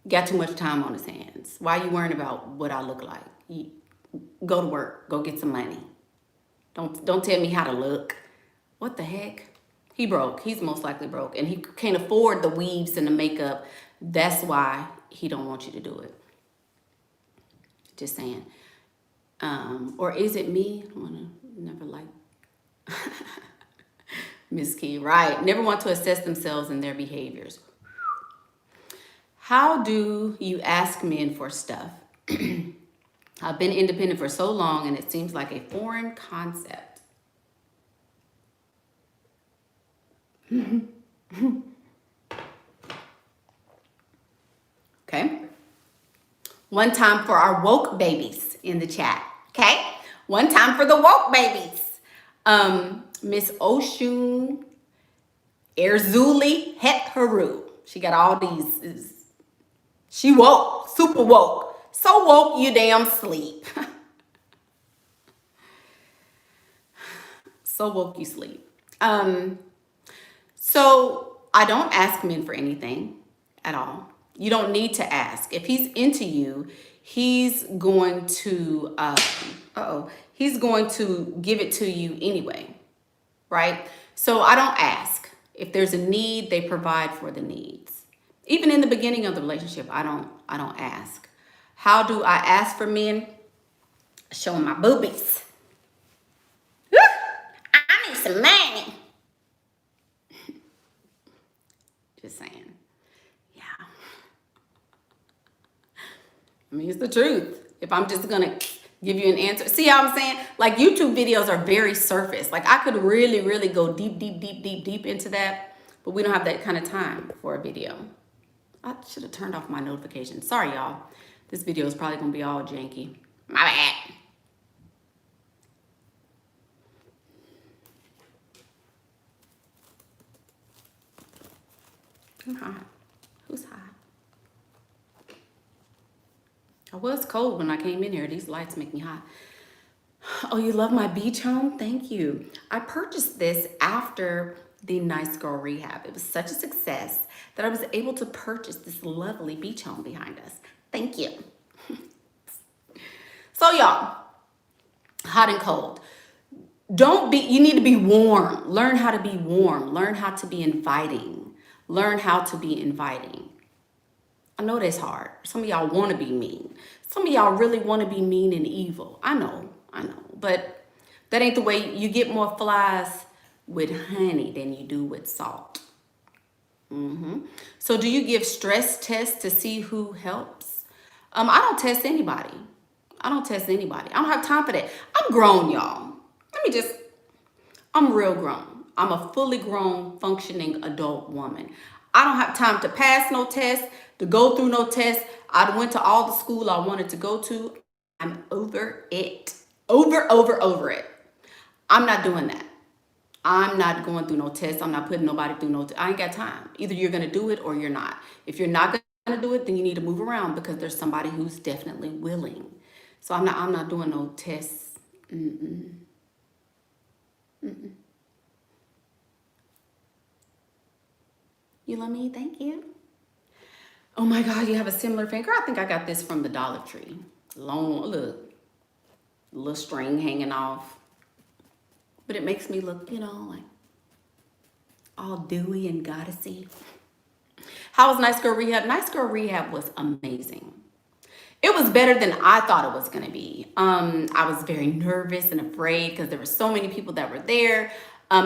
got too much time on his hands. Why are you worrying about what I look like? Go to work. Go get some money. Don't tell me how to look. What the heck? He broke. He's most likely broke. And he can't afford the weaves and the makeup. That's why he don't want you to do it. Just saying. Or is it me? I want to never like Miss Key. Right. Never want to assess themselves and their behaviors. How do you ask men for stuff? I've been independent for so long and it seems like a foreign concept. Okay. One time for our woke babies in the chat. Okay. One time for the woke babies. Miss Oshun Erzuli Het Haru. She got all these. She woke, super woke. So woke you damn sleep. So woke you sleep. So I don't ask men for anything at all. You don't need to ask. If he's into you, he's going to he's going to give it to you anyway, right? So I don't ask. If there's a need, they provide for the needs. Even in the beginning of the relationship, I don't ask. How do I ask for men? Show them my boobies. I need some money. Just saying. Yeah. I mean, it's the truth. If I'm just gonna give you an answer. See how I'm saying? Like, YouTube videos are very surface. Like, I could really, really go deep into that, but we don't have that kind of time for a video. I should have turned off my notifications. Sorry, y'all. This video is probably gonna be all janky. My bad. I'm hot. Who's hot? I was cold when I came in here. These lights make me hot. Oh, you love my beach home? Thank you. I purchased this after the Nice Girl Rehab. It was such a success that I was able to purchase this lovely beach home behind us. Thank you. So y'all, hot and cold. You need to be warm. Learn how to be warm. Learn how to be inviting. Learn how to be inviting. I know that's hard. Some of y'all want to be mean. Some of y'all really want to be mean and evil. I know. But that ain't the way. You get more flies with honey than you do with salt. So do you give stress tests to see who helps? I don't test anybody. I don't have time for that. I'm grown, y'all. I'm real grown. I'm a fully grown, functioning adult woman. I don't have time to pass no tests, to go through no tests. I went to all the school I wanted to go to. I'm over it. Over it. I'm not doing that. I'm not going through no tests. I'm not putting nobody through no I ain't got time. Either you're going to do it or you're not. If you're not going to do it, then you need to move around because there's somebody who's definitely willing. So I'm not doing no tests. You love me? Thank you. Oh my God, you have a similar finger? I think I got this from the Dollar Tree. Long, look, little string hanging off. But it makes me look, like all dewy and goddessy. How was Nice Girl Rehab? Nice Girl Rehab was amazing. It was better than I thought it was going to be. I was very nervous and afraid because there were so many people that were there.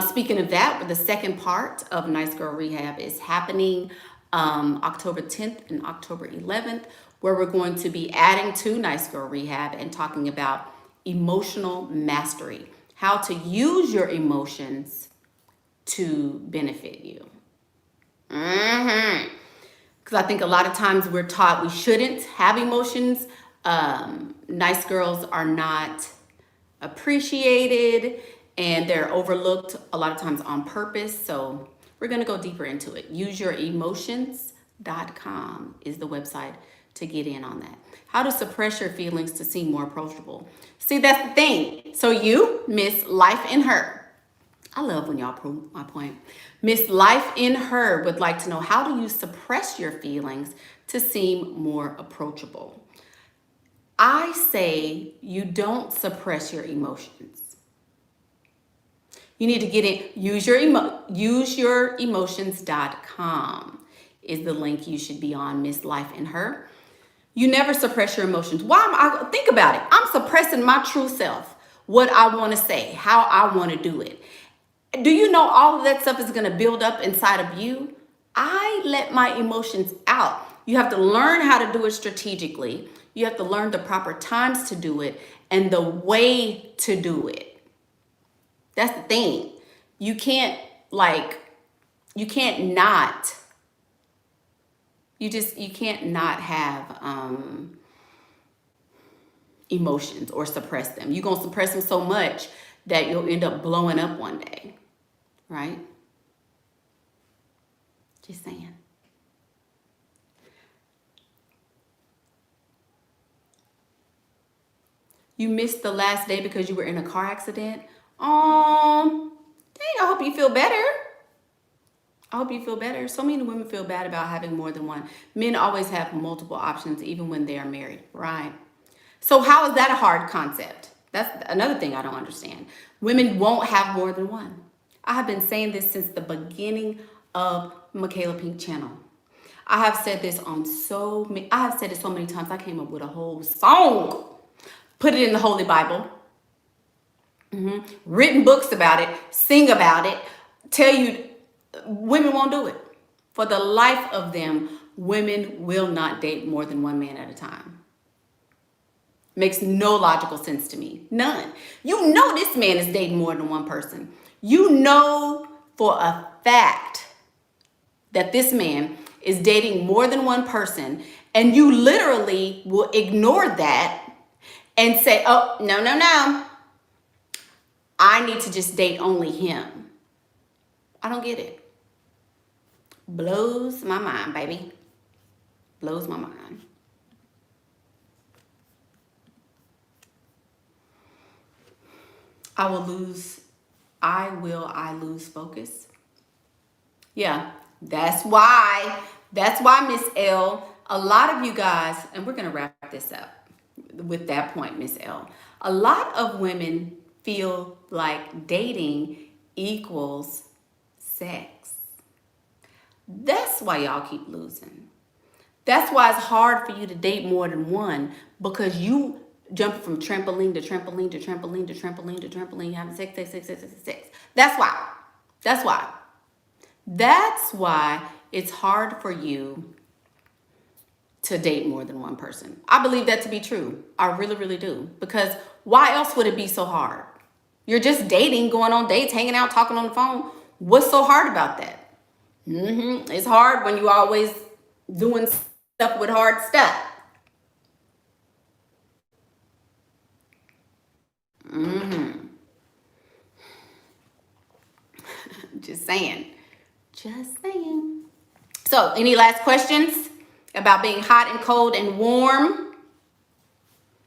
Speaking of that, the second part of Nice Girl Rehab is happening October 10th and October 11th, where we're going to be adding to Nice Girl Rehab and talking about emotional mastery, how to use your emotions to benefit you. Because I think a lot of times we're taught we shouldn't have emotions. Nice girls are not appreciated and they're overlooked a lot of times on purpose. So we're going to go deeper into it. Useyouremotions.com is the website to get in on that. How to suppress your feelings to seem more approachable. See, that's the thing. So you, Miss Life in Her. I love when y'all prove my point. Miss Life in Her would like to know, how do you suppress your feelings to seem more approachable? I say you don't suppress your emotions. You need to get in. Useyouremotions.com is the link you should be on, Miss Life in Her. You never suppress your emotions. Think about it. I'm suppressing my true self, what I want to say, how I want to do it. Do you know all of that stuff is going to build up inside of you? I let my emotions out. You have to learn how to do it strategically. You have to learn the proper times to do it and the way to do it. That's the thing. You can't you can't not have emotions or suppress them. You're gonna suppress them so much that you'll end up blowing up one day, right? Just saying. You missed the last day because you were in a car accident. Dang, I hope you feel better. I hope you feel better. So many women feel bad about having more than one. Men always have multiple options, even when they are married, right? So how is that a hard concept? That's another thing I don't understand. Women won't have more than one. I have been saying this since the beginning of Michaela Pink channel. I have said this so many times. I came up with a whole song. Put it in the Holy Bible. Written books about it. Sing about it. Tell you women won't do it. For the life of them, women will not date more than one man at a time. Makes no logical sense to me. None. You know this man is dating more than one person. You know for a fact that this man is dating more than one person, and you literally will ignore that and say, oh, no. I need to just date only him. I don't get it. Blows my mind, baby. Blows my mind. I lose focus. Yeah, that's why, Miss L, a lot of you guys, and we're going to wrap this up with that point, Miss L. A lot of women feel like dating equals sex. That's why y'all keep losing. That's why it's hard for you to date more than one, because you jump from trampoline to trampoline to trampoline to trampoline to trampoline, having sex. That's why it's hard for you to date more than one person. I believe that to be true. I really, really do. Because why else would it be so hard? You're just dating, going on dates, hanging out, talking on the phone. What's so hard about that? It's hard when you always doing stuff with hard stuff. Just saying. So, any last questions about being hot and cold and warm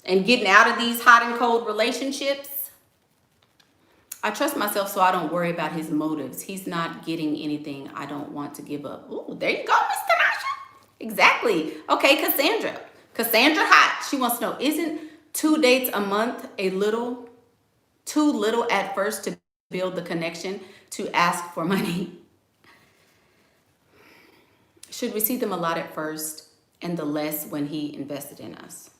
and getting out of these hot and cold relationships? I trust myself so I don't worry about his motives. He's not getting anything I don't want to give up. Ooh, there you go, Miss Tanasha. Exactly. Okay, Cassandra. Cassandra Hot. She wants to know, isn't 2 dates a month too little at first to build the connection to ask for money? Should we see them a lot at first and the less when he invested in us?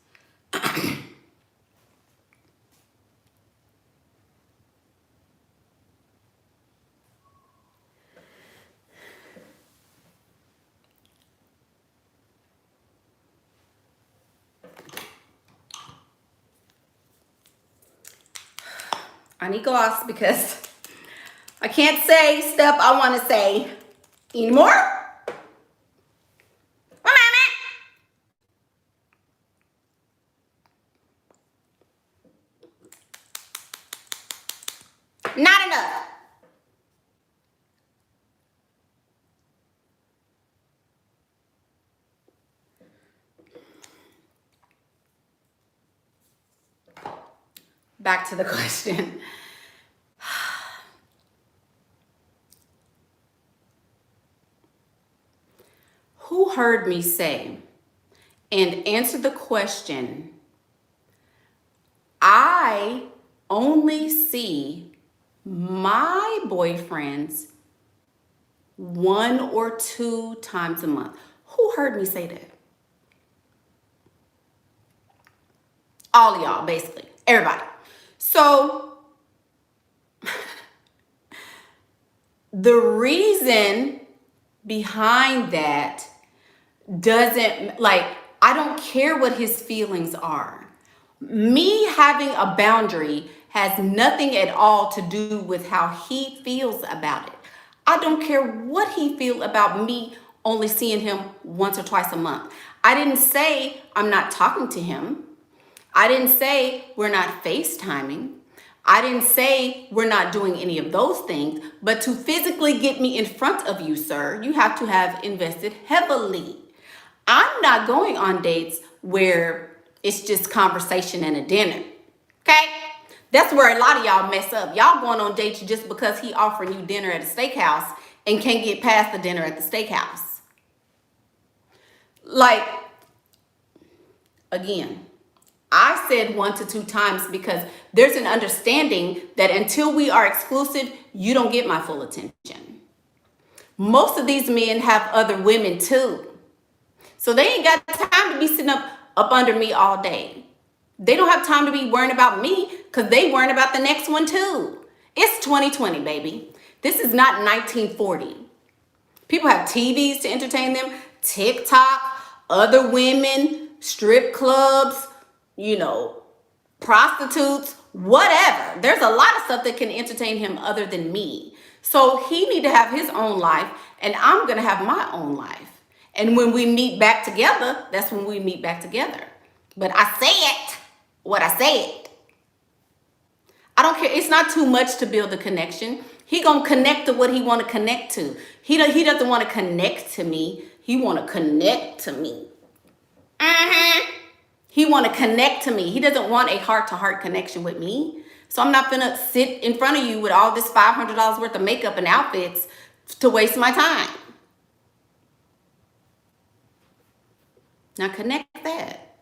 I need gloss because I can't say stuff I want to say anymore. One minute. Not enough. Back to the question. Who heard me say and answer the question, I only see my boyfriends 1 or 2 times a month? Who heard me say that? All of y'all, basically. Everybody. So, the reason behind that doesn't, like, I don't care what his feelings are. Me having a boundary has nothing at all to do with how he feels about it. I don't care what he feels about me only seeing him once or twice a month. I didn't say I'm not talking to him. I didn't say we're not FaceTiming. I didn't say we're not doing any of those things. But to physically get me in front of you, sir, you have to have invested heavily. I'm not going on dates where it's just conversation and a dinner. Okay? That's where a lot of y'all mess up. Y'all going on dates just because he offering you dinner at a steakhouse and can't get past the dinner at the steakhouse. Like, again, I said 1 to 2 times because there's an understanding that until we are exclusive, you don't get my full attention. Most of these men have other women too. So they ain't got time to be sitting up under me all day. They don't have time to be worrying about me because they worrying about the next one too. It's 2020, baby. This is not 1940. People have TVs to entertain them, TikTok, other women, strip clubs, prostitutes, whatever. There's a lot of stuff that can entertain him other than me. So he need to have his own life and I'm going to have my own life. And when we meet back together, that's when we meet back together. But I said what I said. I don't care. It's not too much to build a connection. He gonna connect to what he want to connect to. He doesn't want to connect to me. He want to connect to me. He want to connect to me. He doesn't want a heart-to-heart connection with me. So I'm not gonna sit in front of you with all this $500 worth of makeup and outfits to waste my time. Now connect that.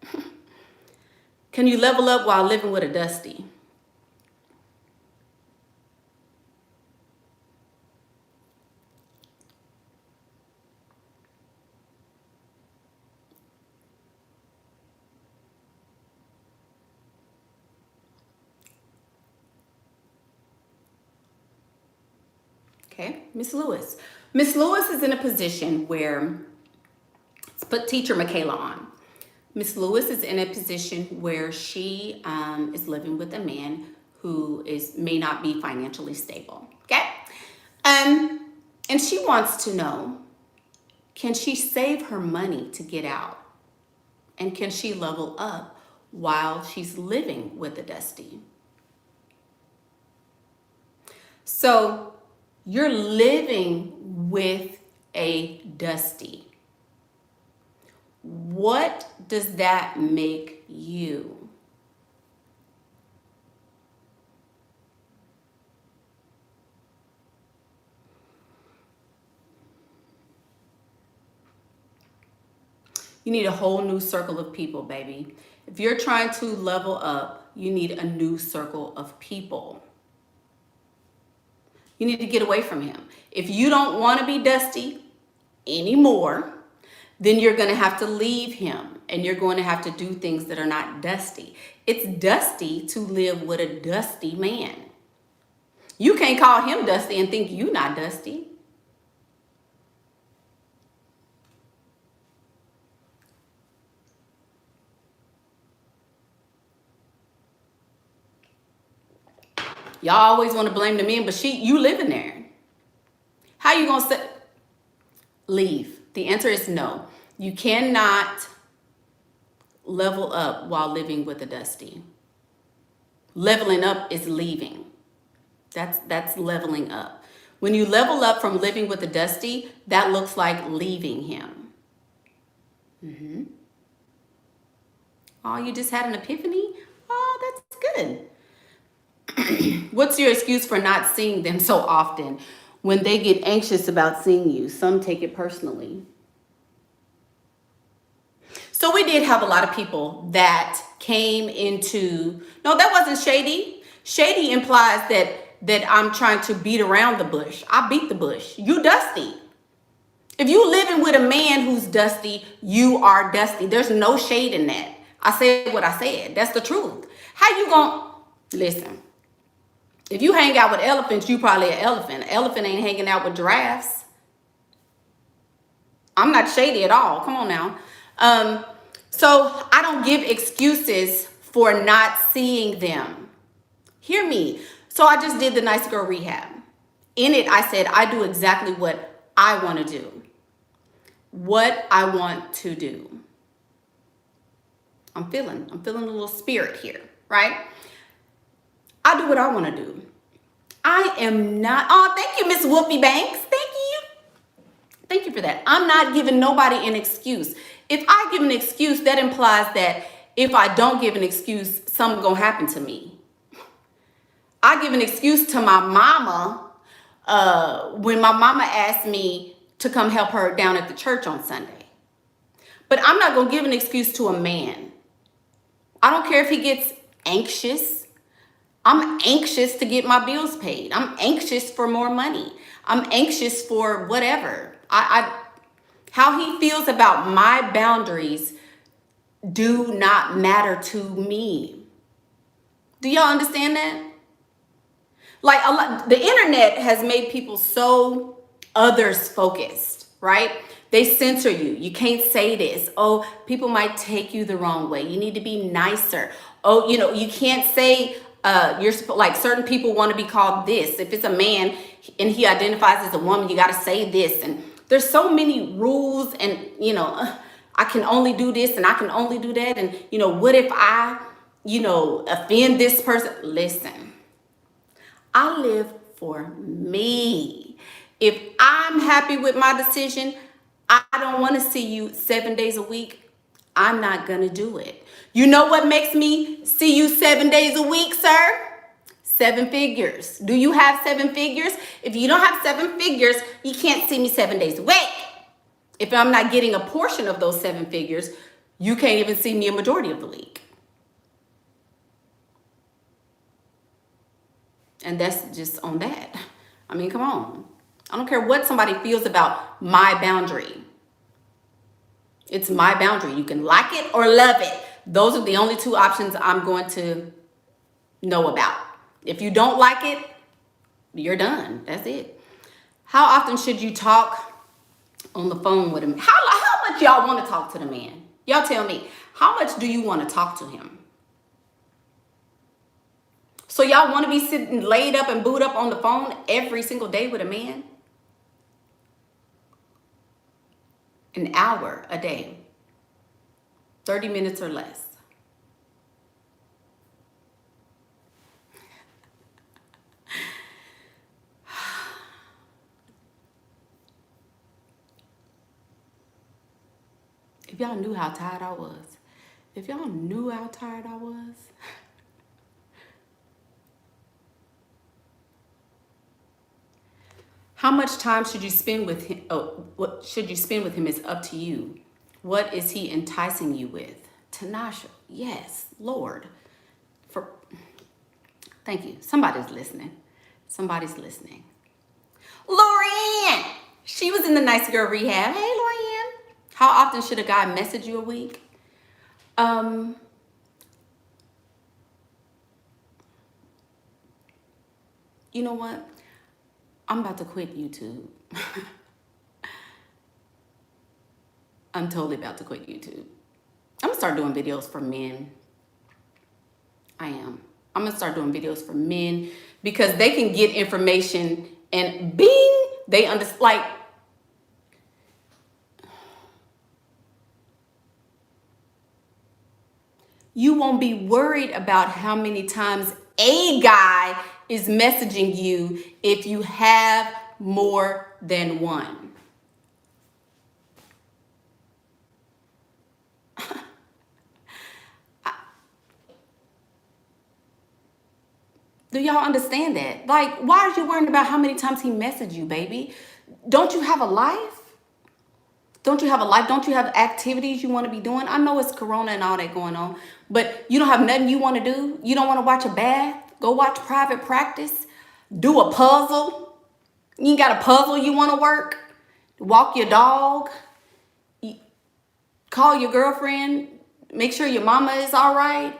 Can you level up while living with a dusty? Okay, Miss Lewis. Miss Lewis is in a position where, let's put teacher MICHAELA on. Miss Lewis is in a position where she is living with a man who may not be financially stable. Okay, and she wants to know, can she save her money to get out, and can she level up while she's living with a dusty? So you're living with a dusty. What does that make you? You need a whole new circle of people, baby. If you're trying to level up, you need a new circle of people. You need to get away from him. If you don't want to be dusty anymore, then you're going to have to leave him and you're going to have to do things that are not dusty. It's dusty to live with a dusty man. You can't call him dusty and think you not dusty. Y'all always want to blame the men, but you live in there. How you going to leave? The answer is no. You cannot level up while living with a dusty. Leveling up is leaving. That's leveling up. When you level up from living with a dusty, that looks like leaving him. Oh, you just had an epiphany? Oh, that's good. What's your excuse for not seeing them so often? When they get anxious about seeing you, some take it personally. So we did have a lot of people that came into, no, that wasn't shady. Shady implies that I'm trying to beat around the bush. I beat the bush. You dusty. If you living with a man who's dusty, you are dusty. There's no shade in that. I said what I said. That's the truth. How you gonna, listen, if you hang out with elephants, you probably an elephant. An elephant ain't hanging out with giraffes. I'm not shady at all. Come on now. So I don't give excuses for not seeing them. Hear me. So I just did the nice girl rehab. In it, I said, I do exactly what I want to do. What I want to do. I'm feeling a little spirit here, right? I do what I want to do. I am not, oh, thank you, Miss Wolfie Banks. Thank you. Thank you for that. I'm not giving nobody an excuse. If I give an excuse, that implies that if I don't give an excuse, something's going to happen to me. I give an excuse to my mama when my mama asked me to come help her down at the church on Sunday. But I'm not going to give an excuse to a man. I don't care if he gets anxious. I'm anxious to get my bills paid. I'm anxious for more money. I'm anxious for whatever. How he feels about my boundaries do not matter to me. Do y'all understand that? Like the internet has made people so others focused, right? They censor you. You can't say this. Oh, people might take you the wrong way. You need to be nicer. Oh, you can't say you're like certain people want to be called this. If it's a man and he identifies as a woman, you got to say this. And there's so many rules and, I can only do this and I can only do that. And, what if I, offend this person? Listen, I live for me. If I'm happy with my decision, I don't want to see you 7 days a week. I'm not going to do it. You know what makes me see you 7 days a week, sir? 7 figures. Do you have 7 figures? If you don't have 7 figures, you can't see me 7 days a week. If I'm not getting a portion of those 7 figures, you can't even see me a majority of the week. And that's just on that. I mean, come on. I don't care what somebody feels about my boundary. It's my boundary. You can like it or love it. Those are the only 2 options I'm going to know about. If you don't like it, you're done. That's it. How often should you talk on the phone with him? How much y'all want to talk to the man? Y'all tell me. How much do you want to talk to him? So y'all want to be sitting laid up and booed up on the phone every single day with a man? An hour a day. 30 minutes or less. If y'all knew how tired I was. If y'all knew how tired I was. How much time should you spend with him? Oh, what should you spend with him is up to you. What is he enticing you with? Tanasha, yes, Lord. Thank you. Somebody's listening. Somebody's listening. Lorianne, she was in the nice girl rehab. Hey, Lorianne. How often should a guy message you a week? You know what? I'm about to quit YouTube. I'm totally about to quit YouTube. I'm gonna start doing videos for men. I am. I'm gonna start doing videos for men because they can get information and bing, they understand. Like, you won't be worried about how many times a guy is messaging you if you have more than one. Do y'all understand that? Like, why are you worrying about how many times he messaged you, baby? Don't you have a life? Don't you have a life? Don't you have activities you want to be doing? I know it's Corona and all that going on, but you don't have nothing you want to do? You don't want to watch a bath? Go watch private practice? Do a puzzle? You got a puzzle you want to work? Walk your dog? Call your girlfriend? Make sure your mama is all right?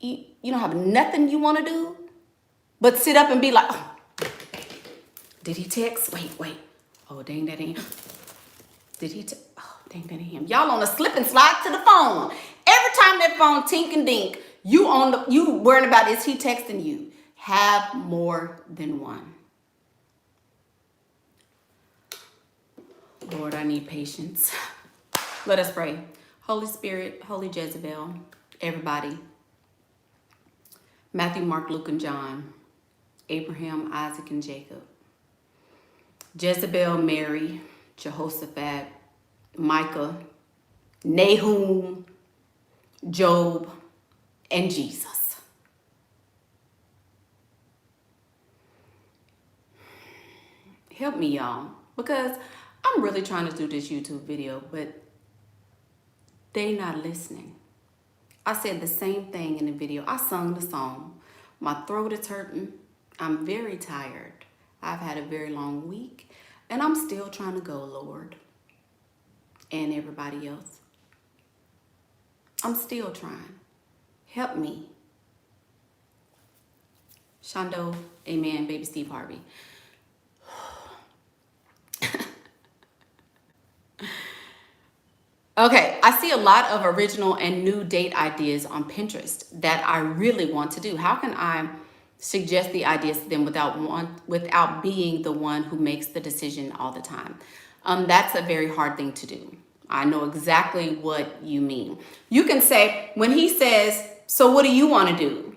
You don't have nothing you want to do? But sit up and be like, oh, did he text? Wait. Oh, dang, that ain't. Did he text? Oh. Ain't that him? Y'all on a slip and slide to the phone. Every time that phone tink and dink, you worrying about, is he texting you? Have more than one. Lord, I need patience. Let us pray. Holy Spirit, Holy Jezebel, everybody. Matthew, Mark, Luke, and John. Abraham, Isaac, and Jacob. Jezebel, Mary, Jehoshaphat, Micah, Nahum, Job, and Jesus. Help me, y'all, because I'm really trying to do this YouTube video, but they not listening. I said the same thing in the video. I sung the song. My throat is hurting. I'm very tired. I've had a very long week, and I'm still trying to go, Lord, and everybody else. I'm still trying. Help me. Shondo, amen, baby Steve Harvey. Okay, I see a lot of original and new date ideas on Pinterest that I really want to do. How can I suggest the ideas to them without being the one who makes the decision all the time? That's a very hard thing to do. I know exactly what you mean. You can say, when he says, so what do you want to do?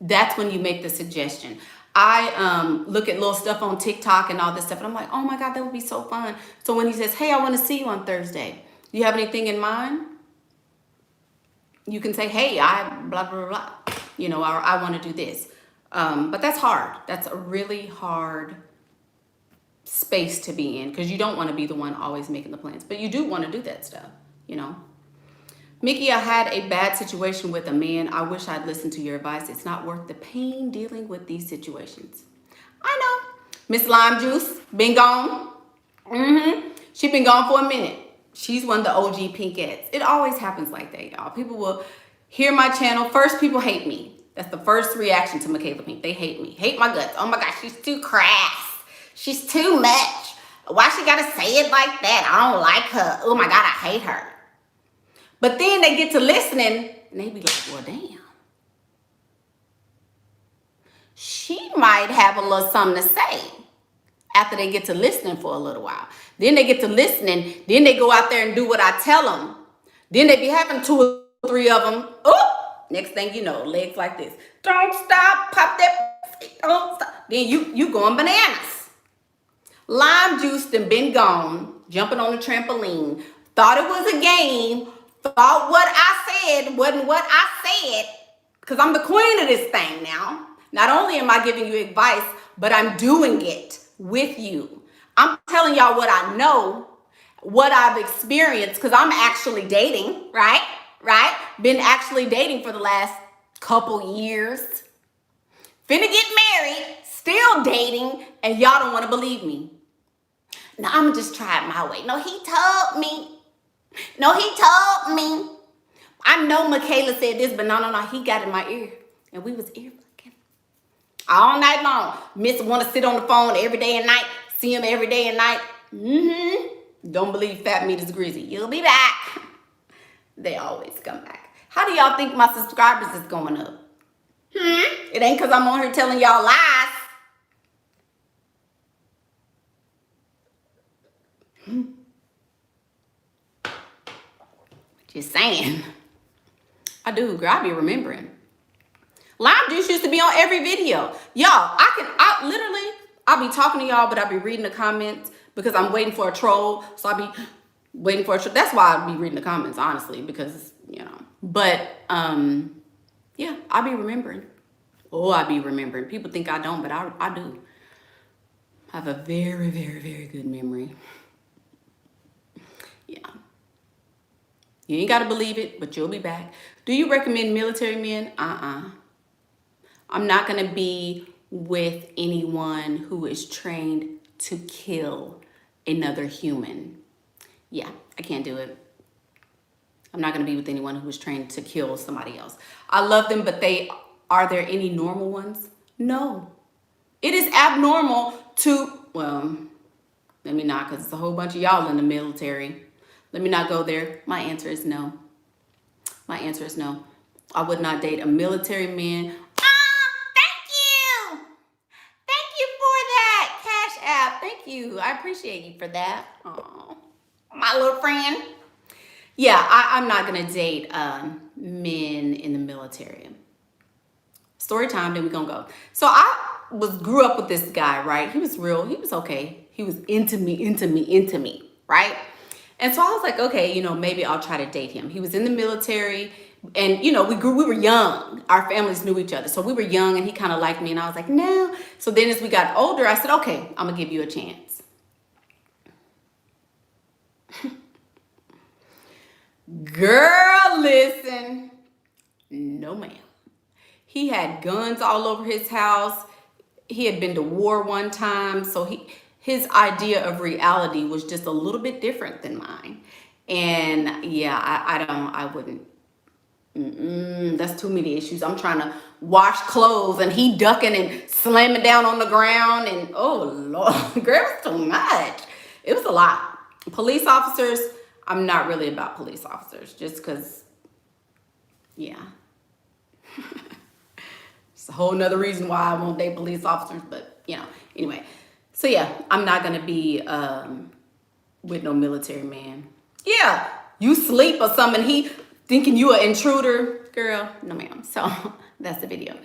That's when you make the suggestion. I look at little stuff on TikTok and all this stuff, and I'm like, oh my God, that would be so fun. So when he says, hey, I want to see you on Thursday, do you have anything in mind? You can say, hey, I blah, blah, blah, you know, or I want to do this. But that's hard. That's a really hard space to be in, because you don't want to be the one always making the plans, but you do want to do that stuff, you know. Mickey, I had a bad situation with a man. I wish I'd listened to your advice. It's not worth the pain dealing with these situations. I know. Miss Lime Juice, been gone. She been gone for a minute. She's one of the OG pinkettes. It always happens like that, y'all. People will hear my channel. First, people hate me. That's the first reaction to Michaela Pink. They hate me. Hate my guts. Oh my gosh, she's too crass. She's too much. Why she gotta say it like that? I don't like her. Oh my God, I hate her. But then they get to listening and they be like, well, damn. She might have a little something to say after they get to listening for a little while. Then they get to listening. Then they go out there and do what I tell them. Then they be having 2 or 3 of them. Oh, next thing you know, legs like this. Don't stop, pop that, don't stop. Then you going bananas. Lime Juice done been gone, jumping on the trampoline. Thought it was a game. Thought what I said wasn't what I said. Because I'm the queen of this thing now. Not only am I giving you advice, but I'm doing it with you. I'm telling y'all what I know, what I've experienced, because I'm actually dating, right? Been actually dating for the last couple years. Finna get married, still dating, and y'all don't want to believe me. No, I'm gonna just try it my way. No, he told me. I know Michaela said this, but no, he got in my ear. And we was ear fucking all night long. Miss want to sit on the phone every day and night, see him every day and night. Don't believe fat meat is greasy. You'll be back. They always come back. How do y'all think my subscribers is going up? It ain't because I'm on here telling y'all lies. Just saying. I do, girl. I be remembering. Lime Juice used to be on every video. Y'all, I'll be talking to y'all, but I'll be reading the comments because I'm waiting for a troll. So I'll be waiting for a troll. That's why I'll be reading the comments, honestly, because, you know. But, yeah, I'll be remembering. Oh, I'll be remembering. People think I don't, but I do. I have a very, very, very good memory. Yeah. You ain't got to believe it, but you'll be back. Do you recommend military men? I'm not going to be with anyone who is trained to kill another human. Yeah, I can't do it. I'm not going to be with anyone who is trained to kill somebody else. I love them, but are there any normal ones? No. It is abnormal to, well, let me not, because it's a whole bunch of y'all in the military. Let me not go there. My answer is no. My answer is no. I would not date a military man. Ah, thank you. Thank you for that, Cash App. Thank you. I appreciate you for that. Oh, my little friend. Yeah, I'm not going to date men in the military. Story time, then we're going to go. So I grew up with this guy, right? He was real. He was okay. He was into me, right? And so I was like, okay, maybe I'll try to date him. He was in the military, and we were young. Our families knew each other. So we were young, and he kind of liked me, and I was like, no. So then as we got older, I said, okay, I'm going to give you a chance. Girl, listen. No, ma'am. He had guns all over his house. He had been to war one time. So his idea of reality was just a little bit different than mine. And yeah, I wouldn't. That's too many issues. I'm trying to wash clothes and he ducking and slamming down on the ground. And oh, Lord, girl, it was too much. It was a lot. Police officers, I'm not really about police officers just because, yeah. It's a whole nother reason why I won't date police officers, but anyway. So yeah, I'm not gonna be with no military man. Yeah, you sleep or something, he thinking you an intruder. Girl, no ma'am. So that's the video.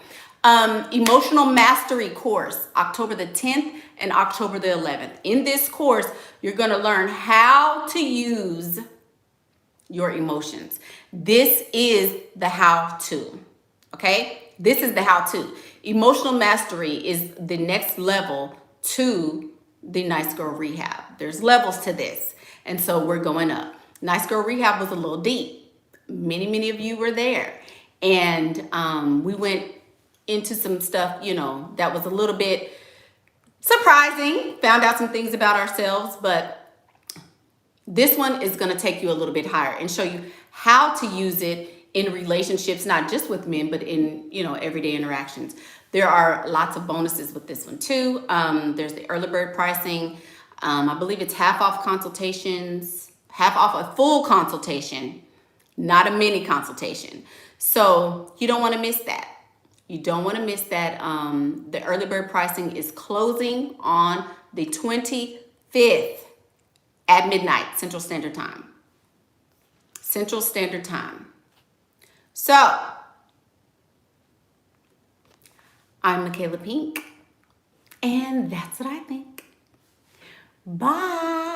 Emotional mastery course, October the 10th and October the 11th. In this course, you're gonna learn how to use your emotions. This is the how-to, okay? This is the how-to. Emotional mastery is the next level to the Nice Girl Rehab. There's levels to this. And so we're going up. Nice Girl Rehab was a little deep. Many of you were there. And we went into some stuff, that was a little bit surprising. Found out some things about ourselves, but this one is going to take you a little bit higher and show you how to use it in relationships, not just with men, but in, everyday interactions. There are lots of bonuses with this one too. There's the early bird pricing. I believe it's half off consultations, half off a full consultation, not a mini consultation. So you don't want to miss that. You don't want to miss that. The early bird pricing is closing on the 25th at midnight, Central Standard Time. Central Standard Time. So, I'm Michaela Pink, and that's what I think. Bye.